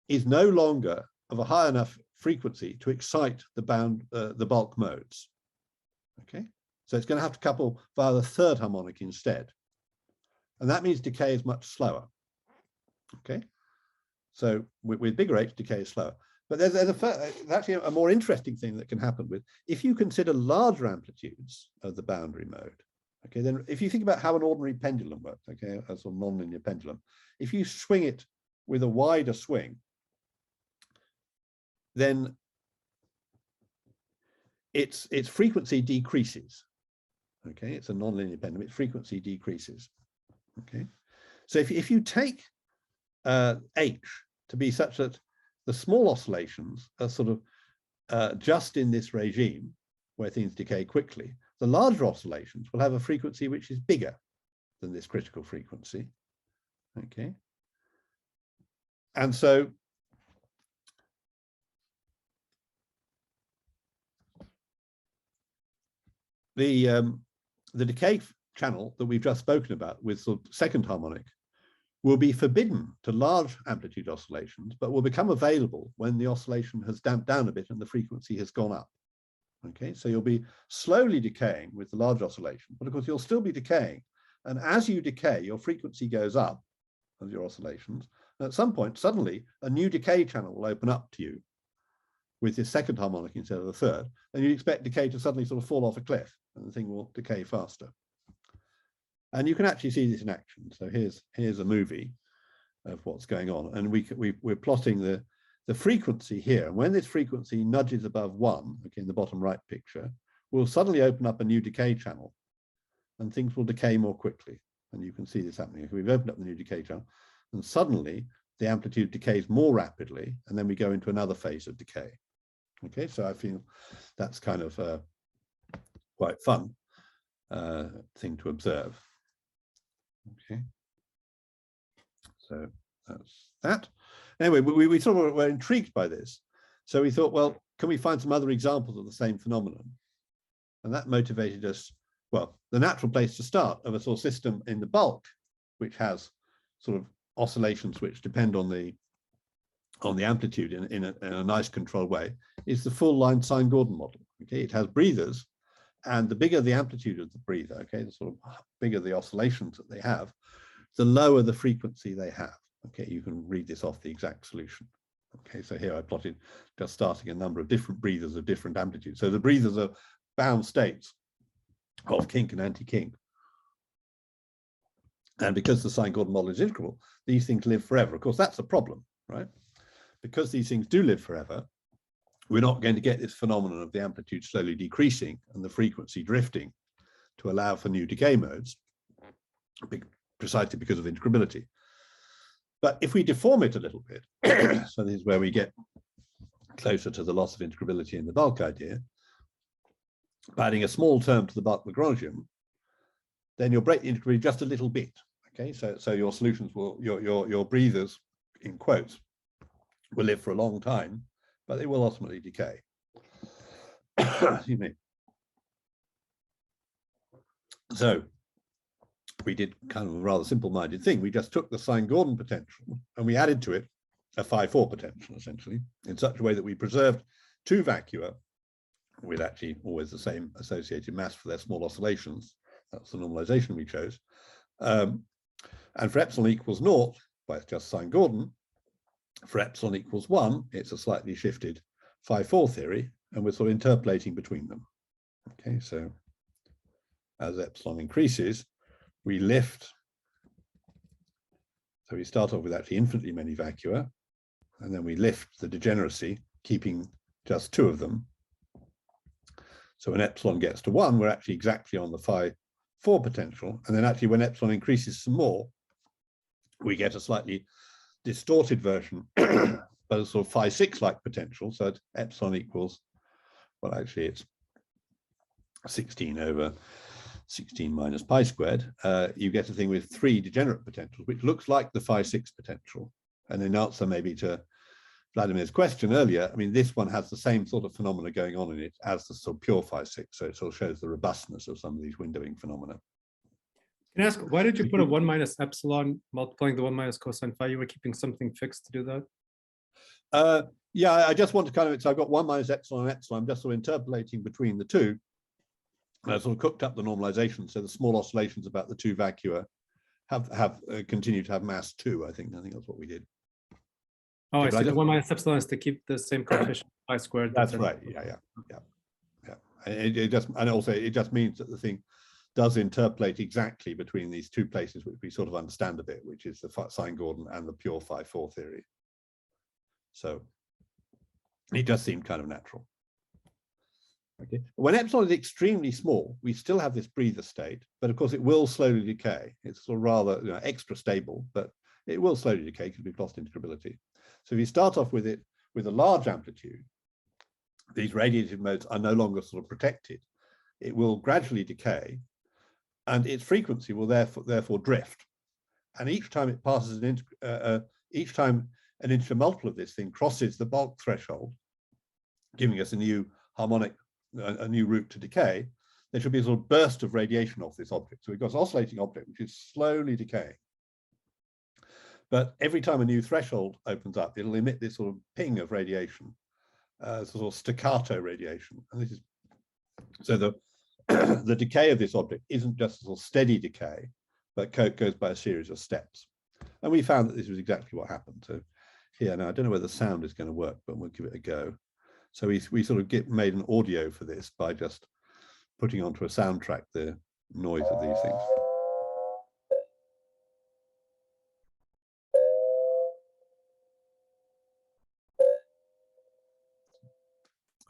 is no longer of a high enough frequency to excite the bulk modes. Okay, so it's going to have to couple via the third harmonic instead, and that means decay is much slower. Okay, so with bigger H, decay is slower. But there's actually a more interesting thing that can happen with, if you consider larger amplitudes of the boundary mode. Okay, then if you think about how an ordinary pendulum works, okay, a sort of nonlinear pendulum, if you swing it with a wider swing, then its frequency decreases. Okay, it's a non-linear pendulum. Its frequency decreases. Okay, so if you take H to be such that the small oscillations are sort of just in this regime where things decay quickly, the larger oscillations will have a frequency which is bigger than this critical frequency. Okay, and so the decay channel that we've just spoken about with sort of second harmonic will be forbidden to large amplitude oscillations, but will become available when the oscillation has damped down a bit and the frequency has gone up. Okay, so you'll be slowly decaying with the large oscillation, but of course you'll still be decaying. And as you decay, your frequency goes up of your oscillations. And at some point, suddenly a new decay channel will open up to you with this second harmonic instead of the third. And you expect decay to suddenly sort of fall off a cliff and the thing will decay faster. And you can actually see this in action. So here's a movie of what's going on. And we're plotting the frequency here. And when this frequency nudges above 1, okay, in the bottom right picture, we'll suddenly open up a new decay channel and things will decay more quickly. And you can see this happening. We've opened up the new decay channel and suddenly the amplitude decays more rapidly. And then we go into another phase of decay. Okay, so I feel that's kind of quite fun thing to observe. Okay, so that's that. Anyway, we sort of were intrigued by this. So we thought, well, can we find some other examples of the same phenomenon? And that motivated us, well, the natural place to start of a sort of system in the bulk, which has sort of oscillations which depend on the amplitude in a nice controlled way, is the full line sine-Gordon model. Okay, it has breathers, and the bigger the amplitude of the breather, okay, the sort of bigger the oscillations that they have, the lower the frequency they have. Okay, you can read this off the exact solution. Okay, so here I plotted just starting a number of different breathers of different amplitudes. So the breathers are bound states of kink and anti-kink. And because the sine-Gordon model is integrable, these things live forever. Of course, that's a problem, right? Because these things do live forever, we're not going to get this phenomenon of the amplitude slowly decreasing and the frequency drifting to allow for new decay modes, precisely because of integrability. But if we deform it a little bit, so this is where we get closer to the loss of integrability in the bulk idea, by adding a small term to the bulk Lagrangian, then you'll break the integrability just a little bit. Okay, so your solutions will, your breathers, in quotes, will live for a long time, but they will ultimately decay. Excuse me. So we did kind of a rather simple-minded thing. We just took the sine-Gordon potential and we added to it a phi-4 potential, essentially, in such a way that we preserved two vacua with actually always the same associated mass for their small oscillations. That's the normalization we chose. And for epsilon equals 0, by just sine-Gordon, for epsilon equals 1, it's a slightly shifted phi-4 theory, and we're sort of interpolating between them. Okay, so as epsilon increases, we lift. So we start off with actually infinitely many vacua, and then we lift the degeneracy, keeping just two of them. So when epsilon gets to 1, we're actually exactly on the phi-4 potential. And then actually when epsilon increases some more, we get a slightly distorted version, but a sort of phi-6-like potential. So at epsilon equals, well, actually it's 16 over 16 minus pi squared. You get a thing with 3 degenerate potentials, which looks like the phi-6 potential. And in answer maybe to Vladimir's question earlier, I mean, this one has the same sort of phenomena going on in it as the sort of pure phi-6. So it sort of shows the robustness of some of these windowing phenomena. Can I ask, why did you put a 1 minus epsilon multiplying the 1 minus cosine phi? You were keeping something fixed to do that? Yeah, I just want to kind of, so I've got 1 minus epsilon and epsilon. I'm just sort of interpolating between the two. And I sort of cooked up the normalization. So the small oscillations about the two vacua have continued to have mass 2, I think. I think that's what we did. Oh, I see. The 1 minus epsilon is to keep the same coefficient pi squared. That's right. Yeah. It just, and also it just means that the thing does interpolate exactly between these two places, which we sort of understand a bit, which is the sine-Gordon and the pure phi-4 theory. So it just seemed kind of natural. Okay. When epsilon is extremely small, we still have this breather state, but of course it will slowly decay. It's sort of rather extra stable, but it will slowly decay because we've lost integrability. So if you start off with it with a large amplitude, these radiative modes are no longer sort of protected. It will gradually decay, and its frequency will therefore drift. And each time it passes each time an integer multiple of this thing crosses the bulk threshold, giving us a new harmonic, a new route to decay, there should be a sort of burst of radiation off this object. So we've got an oscillating object which is slowly decaying. But every time a new threshold opens up, it'll emit this sort of ping of radiation, sort of staccato radiation. And this is so the decay of this object isn't just a sort of steady decay, but goes by a series of steps. And we found that this was exactly what happened. So here now, I don't know whether the sound is going to work, but we'll give it a go. So we sort of made an audio for this by just putting onto a soundtrack the noise of these things.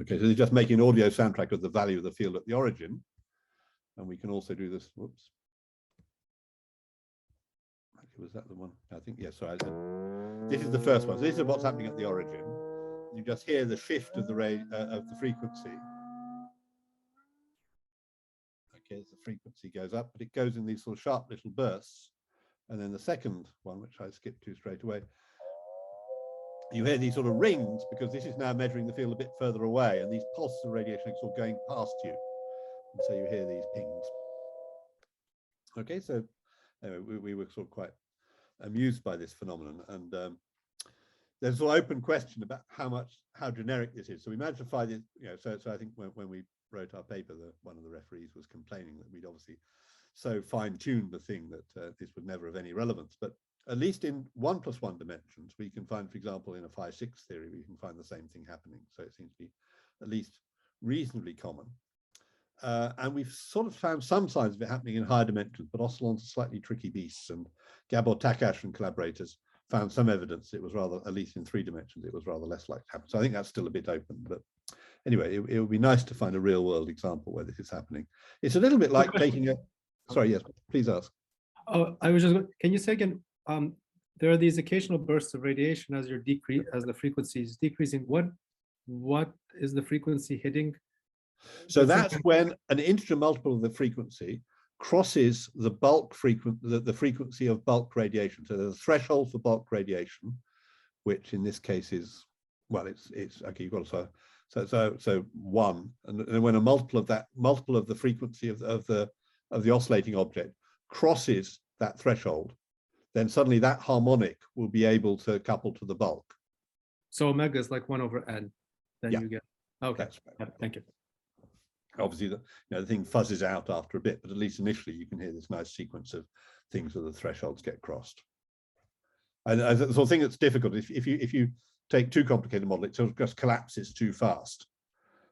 Okay, so they're just making an audio soundtrack of the value of the field at the origin. And we can also do this, whoops. Okay, was that the one? I think, yes, sorry. This is the first one. So this is what's happening at the origin. You just hear the shift of the frequency. Okay, as the frequency goes up, but it goes in these sort of sharp little bursts. And then the second one, which I skipped to straight away, you hear these sort of rings because this is now measuring the field a bit further away, and these pulses of radiation are sort of going past you. And so you hear these pings. Okay, so anyway, we were sort of quite amused by this phenomenon, and there's an open question about how generic this is. So we managed to find it, so I think when we wrote our paper, one of the referees was complaining that we'd obviously so fine-tuned the thing that this would never have any relevance. But at least in 1+1 dimensions, we can find, for example, in a phi-6 theory, we can find the same thing happening. So it seems to be at least reasonably common. And we've sort of found some signs of it happening in higher dimensions, but oscillons are slightly tricky beasts. And Gabor Takács and collaborators found some evidence it was rather, at least in 3 dimensions, it was rather less likely to happen. So I think that's still a bit open. But anyway, it would be nice to find a real world example where this is happening. It's a little bit like taking a, sorry, yes, please ask. Oh, I was just, can you say again, there are these occasional bursts of radiation as the frequency is decreasing. What is the frequency hitting? So that's when an integer multiple of the frequency crosses the bulk the frequency of bulk radiation. So there's a threshold for bulk radiation, which in this case is, well, it's okay. You've got to so 1, and when a multiple of the frequency of the oscillating object crosses that threshold, then suddenly that harmonic will be able to couple to the bulk. So omega is like 1/n. Then you get, okay. Right. Thank you. Obviously, the thing fuzzes out after a bit, but at least initially you can hear this nice sequence of things where the thresholds get crossed. And the sort of thing that's difficult if you take too complicated a model, it sort of just collapses too fast.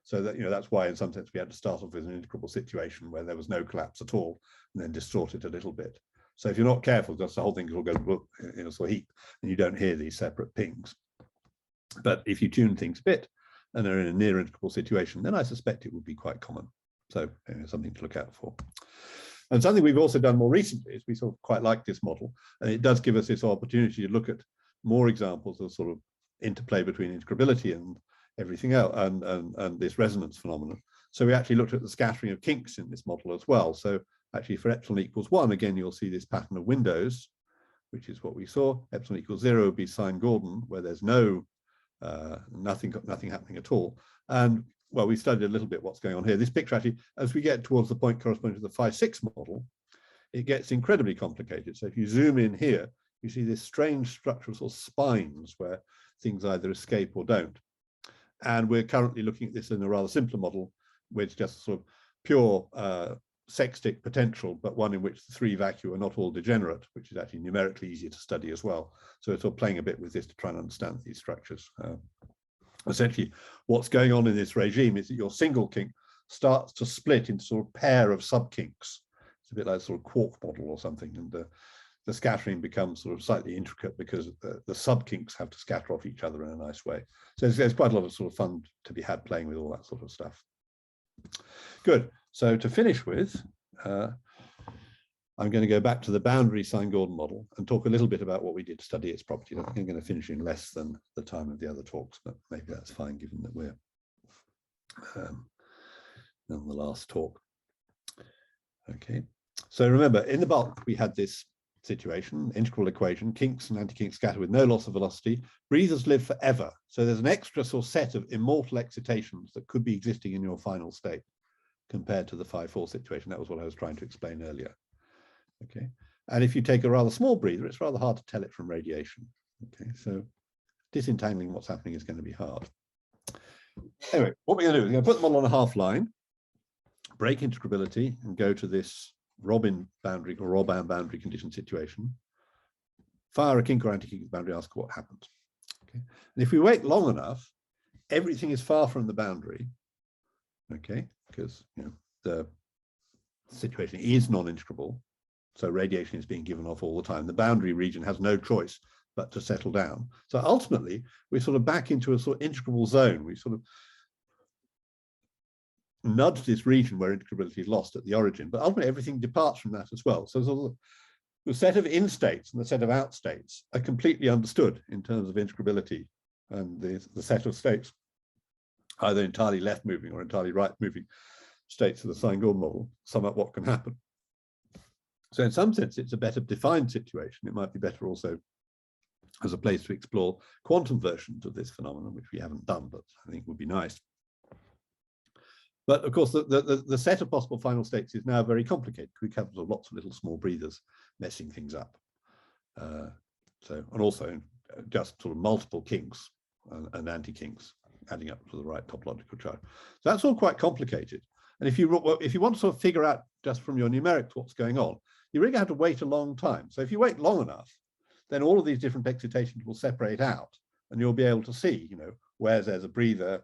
So that that's why in some sense we had to start off with an integrable situation where there was no collapse at all, and then distort it a little bit. So if you're not careful, just the whole thing will go in a sort of heap, and you don't hear these separate pings. But if you tune things a bit, and they're in a near integrable situation, then I suspect it would be quite common. So something to look out for. And something we've also done more recently is we sort of quite like this model, and it does give us this opportunity to look at more examples of sort of interplay between integrability and everything else, and this resonance phenomenon. So we actually looked at the scattering of kinks in this model as well. So actually for epsilon = 1, again, you'll see this pattern of windows, which is what we saw. Epsilon = 0 would be sine-Gordon, where there's no nothing happening at all. And well, we studied a little bit what's going on here. This picture actually, as we get towards the point corresponding to the phi-6 model, it gets incredibly complicated. So if you zoom in here, you see this strange structural sort of spines where things either escape or don't. And we're currently looking at this in a rather simpler model, with just sort of pure sextic potential, but one in which the 3 vacua are not all degenerate, which is actually numerically easier to study as well. So it's sort of playing a bit with this to try and understand these structures. Essentially, what's going on in this regime is that your single kink starts to split into sort of pair of subkinks. It's a bit like a sort of quark model or something, and the scattering becomes sort of slightly intricate because the subkinks have to scatter off each other in a nice way. So there's quite a lot of sort of fun to be had playing with all that sort of stuff. Good. So to finish with, I'm going to go back to the boundary sine-Gordon model and talk a little bit about what we did to study its properties. I think I'm going to finish in less than the time of the other talks, but maybe that's fine given that we're on the last talk. Okay, so remember, in the bulk, we had this situation, integral equation, kinks and anti-kinks scatter with no loss of velocity. Breathers live forever. So there's an extra sort of set of immortal excitations that could be existing in your final state compared to the 5-4 situation. That was what I was trying to explain earlier. Okay, and if you take a rather small breather, it's rather hard to tell it from radiation. Okay, so disentangling what's happening is going to be hard. Anyway, what we're going to do is we're going to put them all on a half line, break integrability, and go to this Robin boundary or Robin boundary condition situation. Fire a kink or anti-kink boundary, ask what happens. Okay, and if we wait long enough, everything is far from the boundary. Okay, because the situation is non-integrable. So radiation is being given off all the time. The boundary region has no choice but to settle down. So ultimately, we're sort of back into a sort of integrable zone. We sort of nudge this region where integrability is lost at the origin, but ultimately everything departs from that as well. So sort of the set of in states and the set of out states are completely understood in terms of integrability, and the set of states, either entirely left moving or entirely right moving states of the sine-Gordon model, sum up what can happen. So in some sense, it's a better defined situation. It might be better also as a place to explore quantum versions of this phenomenon, which we haven't done, but I think would be nice. But of course, the set of possible final states is now very complicated. We have lots of little small breathers messing things up. And also just sort of multiple kinks and anti-kinks adding up to the right topological charge. So that's all quite complicated. And if you want to sort of figure out just from your numerics what's going on, you really have to wait a long time. So if you wait long enough, then all of these different excitations will separate out, and you'll be able to see, where there's a breather,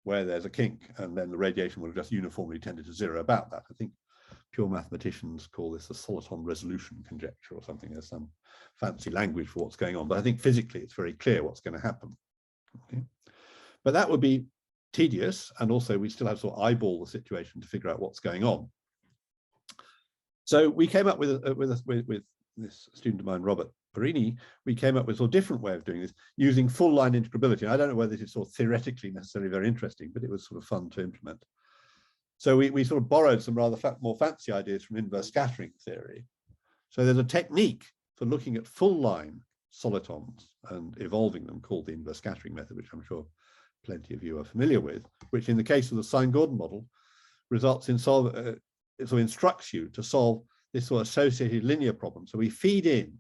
where there's a kink, and then the radiation will have just uniformly tended to zero about that. I think pure mathematicians call this the soliton resolution conjecture or something. There's some fancy language for what's going on, but I think physically it's very clear what's going to happen. Okay? But that would be tedious, and also we still have to sort of eyeball the situation to figure out what's going on. So we came up with this student of mine, Robert Perini. We came up with a sort of different way of doing this using full line integrability. And I don't know whether this is sort of theoretically necessarily very interesting, but it was sort of fun to implement. So we sort of borrowed some rather more fancy ideas from inverse scattering theory. So there's a technique for looking at full line solitons and evolving them called the inverse scattering method, which I'm sure plenty of you are familiar with, which in the case of the sine-Gordon model results in it sort of instructs you to solve this sort of associated linear problem. So we feed in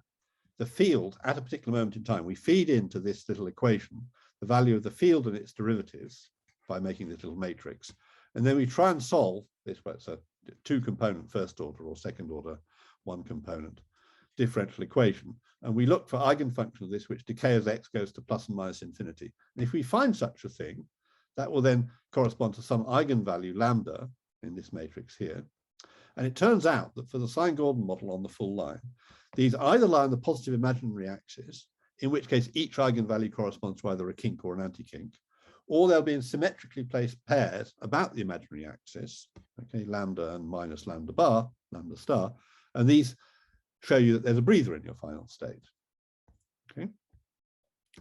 the field at a particular moment in time. We feed into this little equation the value of the field and its derivatives by making this little matrix. And then we try and solve this, where it's a 2-component first order or second order 1-component differential equation. And we look for eigenfunction of this, which decay as x goes to plus and minus infinity. And if we find such a thing, that will then correspond to some eigenvalue lambda in this matrix here. And it turns out that for the sine-Gordon model on the full line, these either lie on the positive imaginary axis, in which case each eigenvalue corresponds to either a kink or an anti-kink, or they'll be in symmetrically placed pairs about the imaginary axis, okay, lambda and minus lambda bar, lambda star, and these show you that there's a breather in your final state. Okay,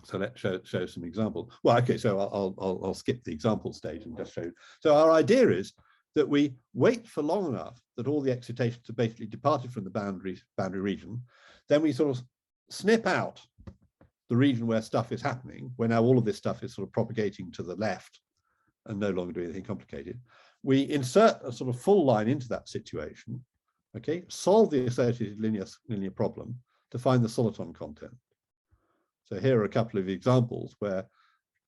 so let's show some examples. Well, okay, so I'll skip the example stage and just show you. So our idea is that we wait for long enough that all the excitations have basically departed from the boundary region, then we sort of snip out the region where stuff is happening, where now all of this stuff is sort of propagating to the left and no longer doing anything complicated. We insert a sort of full line into that situation, okay, solve the associated linear problem to find the soliton content. So here are a couple of examples where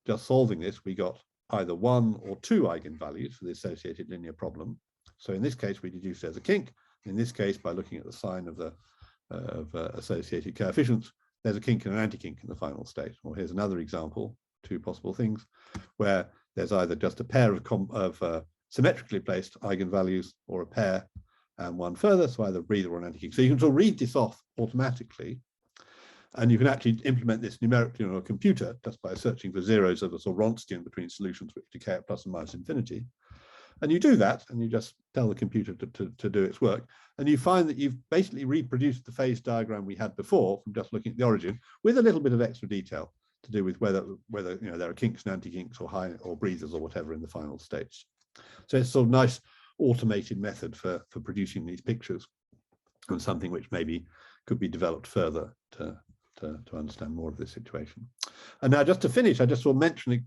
just solving this, we got either 1 or 2 eigenvalues for the associated linear problem. So in this case, we deduced there's a kink. In this case, by looking at the sign of the associated coefficients, there's a kink and an anti-kink in the final state. Or here's another example, 2 possible things, where there's either just a pair of symmetrically placed eigenvalues or a pair and one further, so either a breather or an anti-kink. So you can sort of read this off automatically. And you can actually implement this numerically on a computer just by searching for zeros of a sort of Wronskian between solutions which decay at plus and minus infinity. And you do that, and you just tell the computer to do its work. And you find that you've basically reproduced the phase diagram we had before from just looking at the origin with a little bit of extra detail to do with whether there are kinks and anti-kinks or high or breathers or whatever in the final states. So it's a sort of nice automated method for producing these pictures, and something which maybe could be developed further to understand more of this situation. And now, just to finish, I just will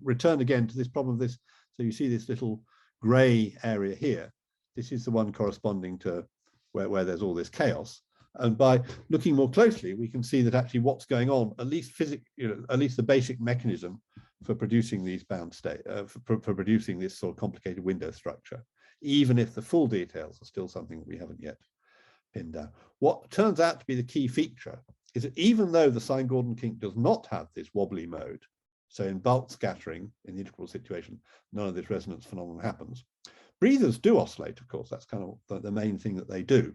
return again to this problem of this. So you see this little gray area here. This is the one corresponding to where there's all this chaos. And by looking more closely, we can see that actually what's going on, at least at least the basic mechanism for producing these bound state, for producing this sort of complicated window structure, even if the full details are still something that we haven't yet pinned down. What turns out to be the key feature is that even though the sine-Gordon kink does not have this wobbly mode, so in bulk scattering, in the integral situation, none of this resonance phenomenon happens. Breathers do oscillate, of course, that's kind of the main thing that they do.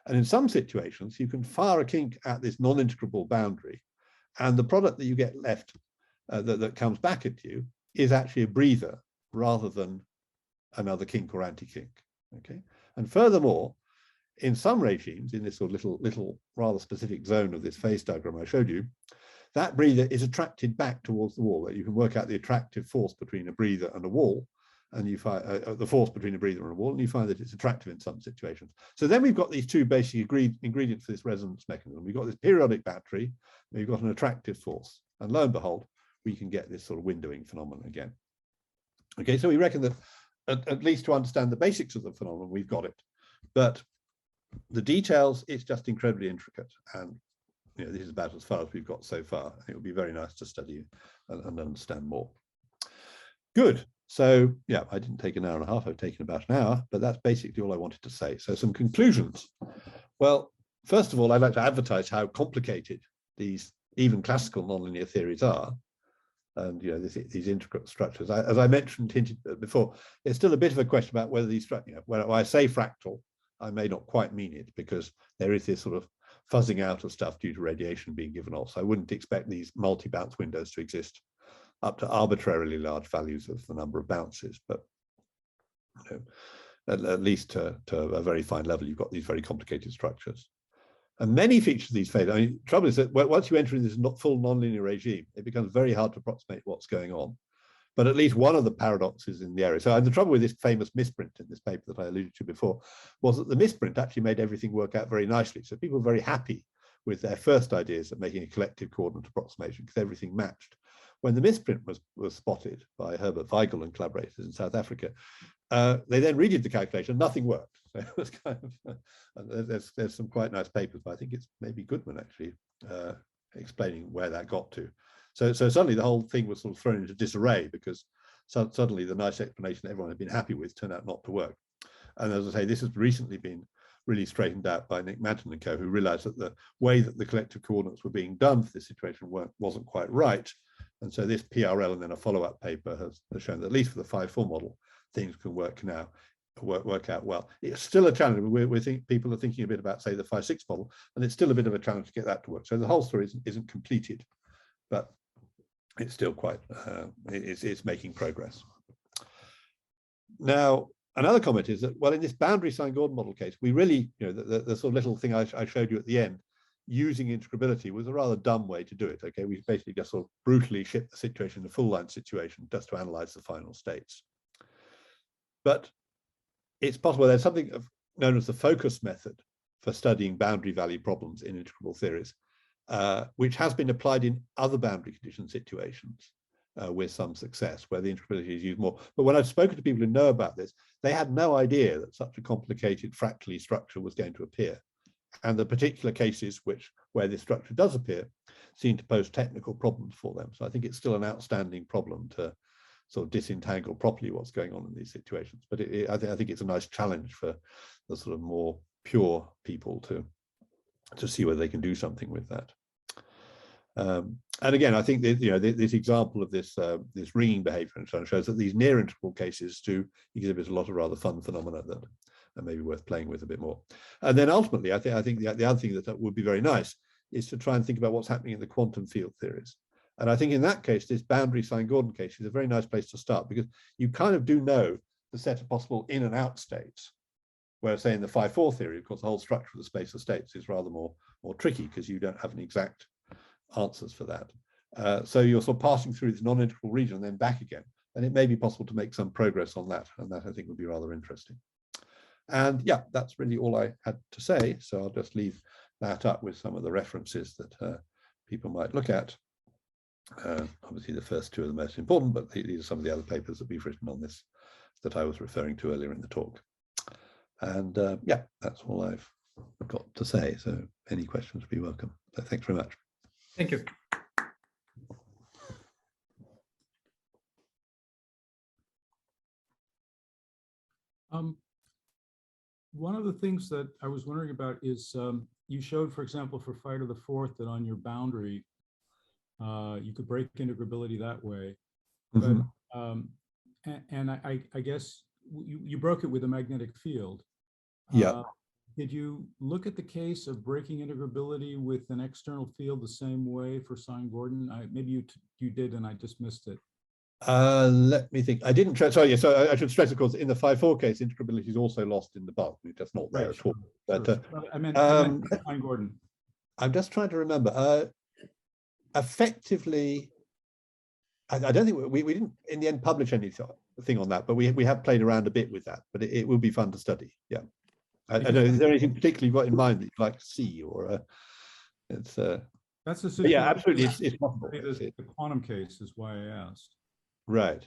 And in some situations, you can fire a kink at this non-integrable boundary, and the product that you get left that comes back at you is actually a breather rather than another kink or anti-kink. Okay, and furthermore, in some regimes, in this sort of little rather specific zone of this phase diagram I showed you, that breather is attracted back towards the wall. You can work out the attractive force between a breather and a wall, and you find the force between a breather and a wall, and you find that it's attractive in some situations. So then we've got these two basic ingredients for this resonance mechanism. We've got this periodic battery, we've got an attractive force, and lo and behold, we can get this sort of windowing phenomenon again. Okay, so we reckon that at least to understand the basics of the phenomenon, we've got it. But the details, it's just incredibly intricate, and this is about as far as we've got so far. It would be very nice to study and understand more. Good. So yeah, I didn't take an hour and a half, I've taken about an hour, but that's basically all I wanted to say. So some conclusions. Well, first of all, I'd like to advertise how complicated these even classical nonlinear theories are. And these intricate structures, as I hinted before, there's still a bit of a question about whether these structures, when I say fractal, I may not quite mean it, because there is this sort of fuzzing out of stuff due to radiation being given off. So I wouldn't expect these multi-bounce windows to exist up to arbitrarily large values of the number of bounces, but at least to a very fine level, you've got these very complicated structures. And many features of these phase, the trouble is that once you enter in this full nonlinear regime, it becomes very hard to approximate what's going on. But at least one of the paradoxes in the area. So the trouble with this famous misprint in this paper that I alluded to before was that the misprint actually made everything work out very nicely. So people were very happy with their first ideas of making a collective coordinate approximation because everything matched. When the misprint was spotted by Herbert Weigel and collaborators in South Africa, they then redid the calculation, nothing worked. So it was kind of, there's some quite nice papers, but I think it's maybe Goodman actually explaining where that got to. So suddenly the whole thing was sort of thrown into disarray because suddenly the nice explanation that everyone had been happy with turned out not to work. And as I say, this has recently been really straightened out by Nick Manton and co, who realized that the way that the collective coordinates were being done for this situation wasn't quite right. And so this PRL and then a follow-up paper has shown that at least for the 5-4 model, things can work out well. It's still a challenge. People are thinking a bit about, say, the 5-6 model, and it's still a bit of a challenge to get that to work. So the whole story isn't completed, but it's still quite, it's making progress. Now, another comment is that, well, in this boundary sine-Gordon model case, we really, the sort of little thing I showed you at the end, using integrability was a rather dumb way to do it. Okay, we basically just sort of brutally shipped the situation, the full line situation, just to analyze the final states. But it's possible there's something known as the focus method for studying boundary value problems in integrable theories, which has been applied in other boundary condition situations with some success, where the integrability is used more. But when I've spoken to people who know about this, they had no idea that such a complicated fractally structure was going to appear. And the particular cases where this structure does appear seem to pose technical problems for them. So I think it's still an outstanding problem to sort of disentangle properly what's going on in these situations. But I think it's a nice challenge for the sort of more pure people to see whether they can do something with that. And again, I think that, this example of this ringing behavior and so on shows that these near integral cases do exhibit a lot of rather fun phenomena that are maybe worth playing with a bit more. And then ultimately, I think the other thing that would be very nice is to try and think about what's happening in the quantum field theories. And I think in that case, this boundary sine-Gordon case is a very nice place to start, because you kind of do know the set of possible in and out states. Whereas, say, in the 5-4 theory, of course, the whole structure of the space of states is rather more tricky because you don't have any exact answers for that. So you're sort of passing through this non-integral region and then back again. And it may be possible to make some progress on that. And that, I think, would be rather interesting. And yeah, that's really all I had to say. So I'll just leave that up with some of the references that people might look at. Obviously, the first two are the most important, but these are some of the other papers that we've written on this that I was referring to earlier in the talk. And yeah, that's all I've got to say. So any questions would be welcome. So thanks very much. Thank you. One of the things that I was wondering about is you showed, for example, for Phi to the 4th that on your boundary, you could break integrability that way. But and I guess you broke it with a magnetic field. Yeah. Did you look at the case of breaking integrability with an external field the same way for sine-Gordon? Maybe you did, and I just missed it. Let me think. I didn't try. Sorry, yeah, so I should stress, of course, in the 5-4 case, integrability is also lost in the bulk. It's just not there at all. But I meant sine-Gordon. I'm just trying to remember. Effectively, I don't think we didn't in the end publish anything on that, but we have played around a bit with that. But it will be fun to study. Yeah. I don't know. Is there anything particularly you've got in mind that you'd like to see, or it's? That's the yeah, absolutely. It's possible. The quantum case is why I asked. Right.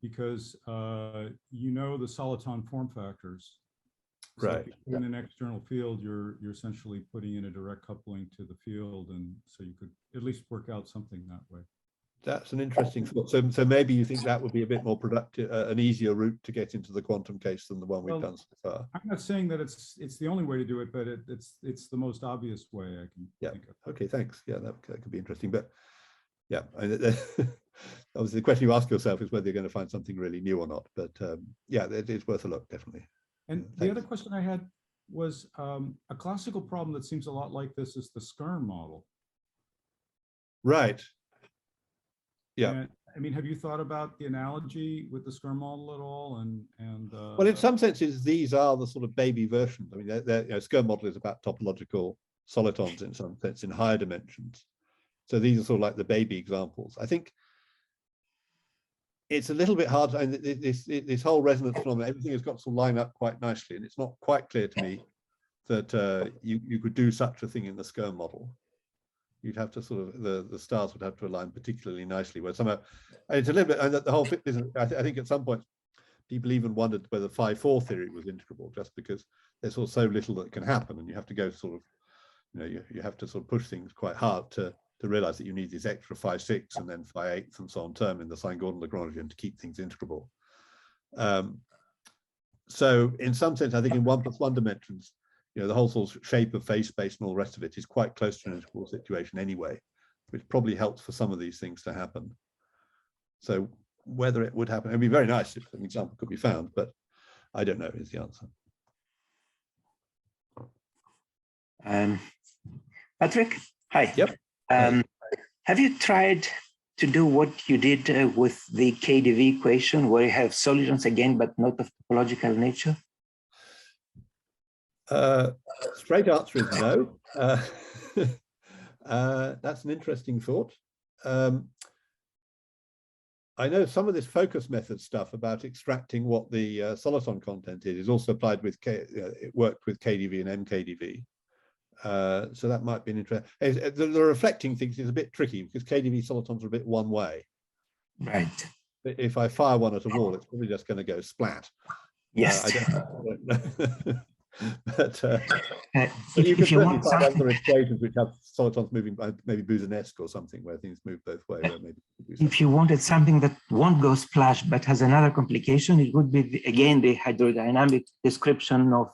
Because you know the soliton form factors. So right. in an external field, you're essentially putting in a direct coupling to the field, and so you could at least work out something that way. That's an interesting thought. So maybe you think that would be a bit more productive, an easier route to get into the quantum case than the one we've done so far. I'm not saying that it's the only way to do it, but it's the most obvious way I can think of. Okay, thanks. Yeah, that could be interesting. But yeah, obviously the question you ask yourself is whether you're going to find something really new or not. But yeah, it's worth a look, definitely. And the other question I had was a classical problem that seems a lot like this is the Skirm model. Right. Yeah. And, I mean, have you thought about the analogy with the Skirm model at all? Well, in some senses, these are the sort of baby versions. I mean, Skirm model is about topological solitons in some sense in higher dimensions. So these are sort of like the baby examples. I think it's a little bit hard. And this whole resonance phenomenon, everything has got to line up quite nicely, and it's not quite clear to me that you could do such a thing in the Skirm model. You'd have to sort of the stars would have to align particularly nicely. Where somehow it's a little bit, and the whole bit isn't. I think at some point people even wondered whether 5-4 theory was integrable, just because there's sort of so little that can happen, and you have to go sort of, you have to sort of push things quite hard to realize that you need this extra 5-6 and then 5-8 and so on term in the sine-Gordon Lagrangian to keep things integrable. So in some sense, I think in 1+1 dimensions, the whole sort of shape of phase space and all the rest of it is quite close to an integral situation anyway, which probably helps for some of these things to happen. So whether it would happen, it'd be very nice if an example could be found, but I don't know is the answer. Patrick, hi. Yep. Have you tried to do what you did with the KdV equation, where you have solitons again, but not of topological nature? Straight answer is no. That's an interesting thought. I know some of this focus method stuff about extracting what the soliton content is also applied with it worked with KdV and MKdV. So that might be an interest. The reflecting things is a bit tricky because KdV solitons are a bit one way. Right. If I fire one at a wall, it's probably just going to go splat. Yes. I don't know. But you if can you want find other equations which have solitons moving, maybe Boussinesque or something, where things move both ways. If you wanted something that won't go splash but has another complication, it would be again the hydrodynamic description of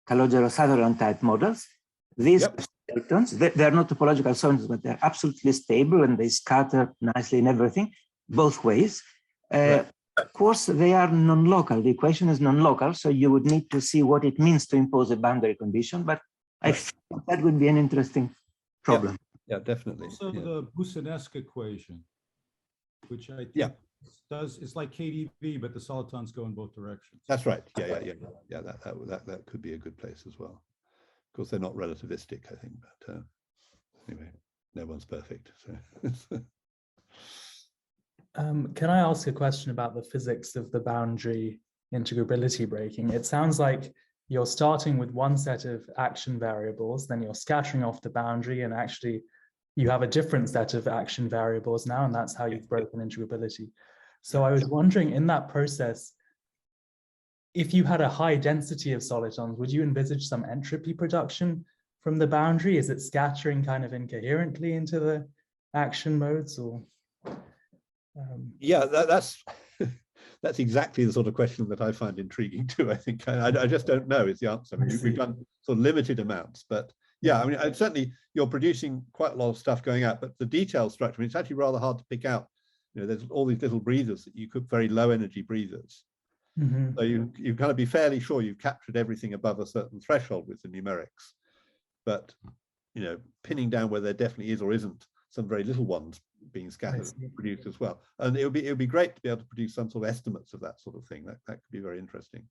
Calogero-Sutherland type models. These solitons, they're not topological solitons, but they're absolutely stable and they scatter nicely and everything, both ways. Right. Of course, they are non-local. The equation is non-local, so you would need to see what it means to impose a boundary condition. But I think that would be an interesting problem. Yeah, definitely. Also, the Boussinesque equation, which I think It's like KDV, but the solitons go in both directions. That's right. Yeah. That could be a good place as well. Of course, they're not relativistic, I think, but anyway, no one's perfect. So. Can I ask a question about the physics of the boundary integrability breaking? It sounds like you're starting with one set of action variables, then you're scattering off the boundary, and actually you have a different set of action variables now, and that's how you've broken integrability. So I was wondering, in that process, if you had a high density of solitons, would you envisage some entropy production from the boundary? Is it scattering kind of incoherently into the action modes, or? Yeah, that's that's exactly the sort of question that I find intriguing too. I think I just don't know is the answer. I mean, we've done sort of limited amounts, but yeah, I mean, certainly you're producing quite a lot of stuff going out, but the detailed structure, I mean, it's actually rather hard to pick out. You know, there's all these little breathers that you could, very low energy breathers. So you've got to be fairly sure you've captured everything above a certain threshold with the numerics. But, you know, pinning down where there definitely is or isn't some very little ones being scattered and produced as well. And it would be great to be able to produce some sort of estimates of that sort of thing. That could be very interesting.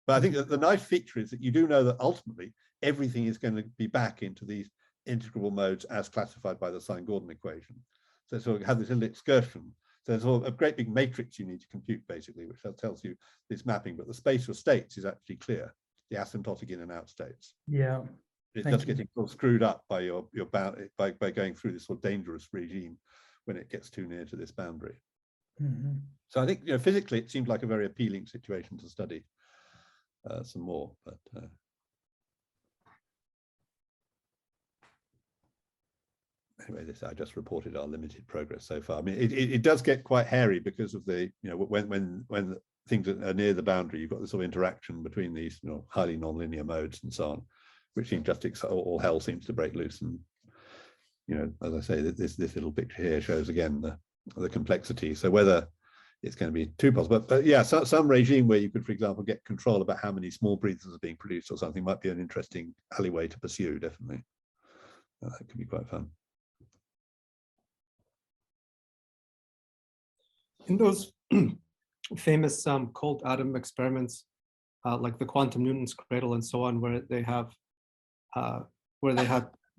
But I think that the nice feature is that you do know that ultimately everything is going to be back into these integrable modes as classified by the sine-Gordon equation. So sort of have this little excursion. So there's sort of a great big matrix you need to compute basically, which tells you this mapping, but the spatial states is actually clear, the asymptotic in and out states. Yeah. It's just getting sort of screwed up by your by going through this sort of dangerous regime when it gets too near to this boundary. So I think, you know, physically it seemed like a very appealing situation to study some more, but anyway, I just reported our limited progress so far. I mean, it does get quite hairy because of the, you know, when things are near the boundary, you've got this sort of interaction between these, you know, highly nonlinear modes and so on, which seems just all hell seems to break loose. And, you know, as I say, this little picture here shows again the complexity. So whether it's going to be too possible, but yeah, some regime where you could, for example, get control about how many small breathers are being produced or something might be an interesting alleyway to pursue. Definitely, that could be quite fun. In those famous cold atom experiments, like the quantum Newton's cradle and so on, where they have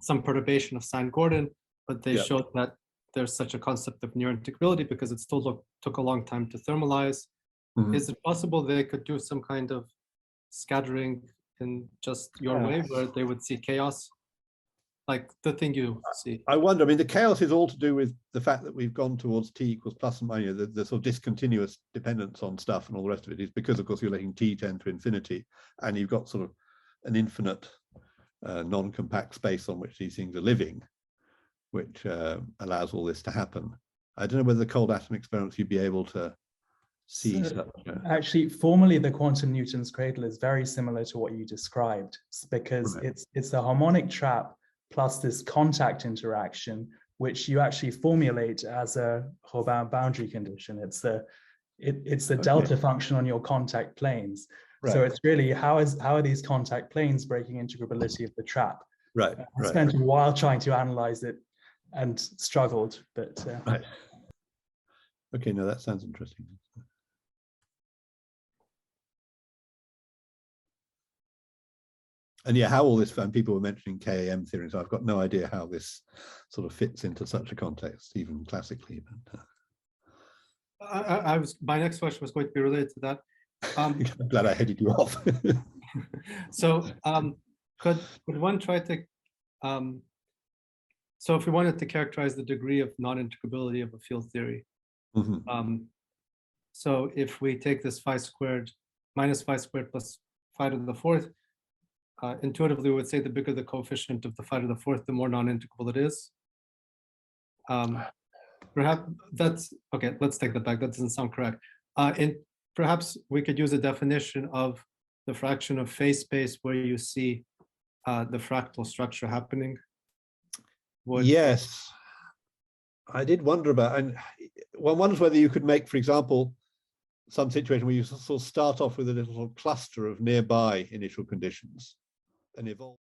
some perturbation of sine-Gordon, but they showed that there's such a concept of near integrability because it still took a long time to thermalize. Is it possible they could do some kind of scattering in just your way, where they would see chaos, like the thing you see? I wonder. I mean, the chaos is all to do with the fact that we've gone towards t equals plus and minus, the sort of discontinuous dependence on stuff and all the rest of it is because, of course, you're letting t tend to infinity, and you've got sort of an infinite non-compact space on which these things are living, which allows all this to happen. I don't know whether the cold atom experiments you'd be able to see such. Actually, formally, the quantum Newton's cradle is very similar to what you described, because it's a harmonic trap plus this contact interaction, which you actually formulate as a Robin boundary condition. It's the delta function on your contact planes. So it's really how are these contact planes breaking integrability of the trap? I spent a while trying to analyze it and struggled, but okay, no, that sounds interesting. And yeah, how all this, and people were mentioning KAM theories. I've got no idea how this sort of fits into such a context, even classically. But my next question was going to be related to that. I'm glad I headed you off. So could one try to, so if we wanted to characterize the degree of non-integrability of a field theory, so if we take this phi squared minus phi squared plus phi to the fourth, intuitively we would say the bigger the coefficient of the phi to the fourth, the more non-integrable it is. Perhaps that's, okay, let's take that back. That doesn't sound correct. Perhaps we could use a definition of the fraction of phase space where you see the fractal structure happening. Yes, I did wonder about, and one wonders whether you could make, for example, some situation where you sort of start off with a little cluster of nearby initial conditions and evolve.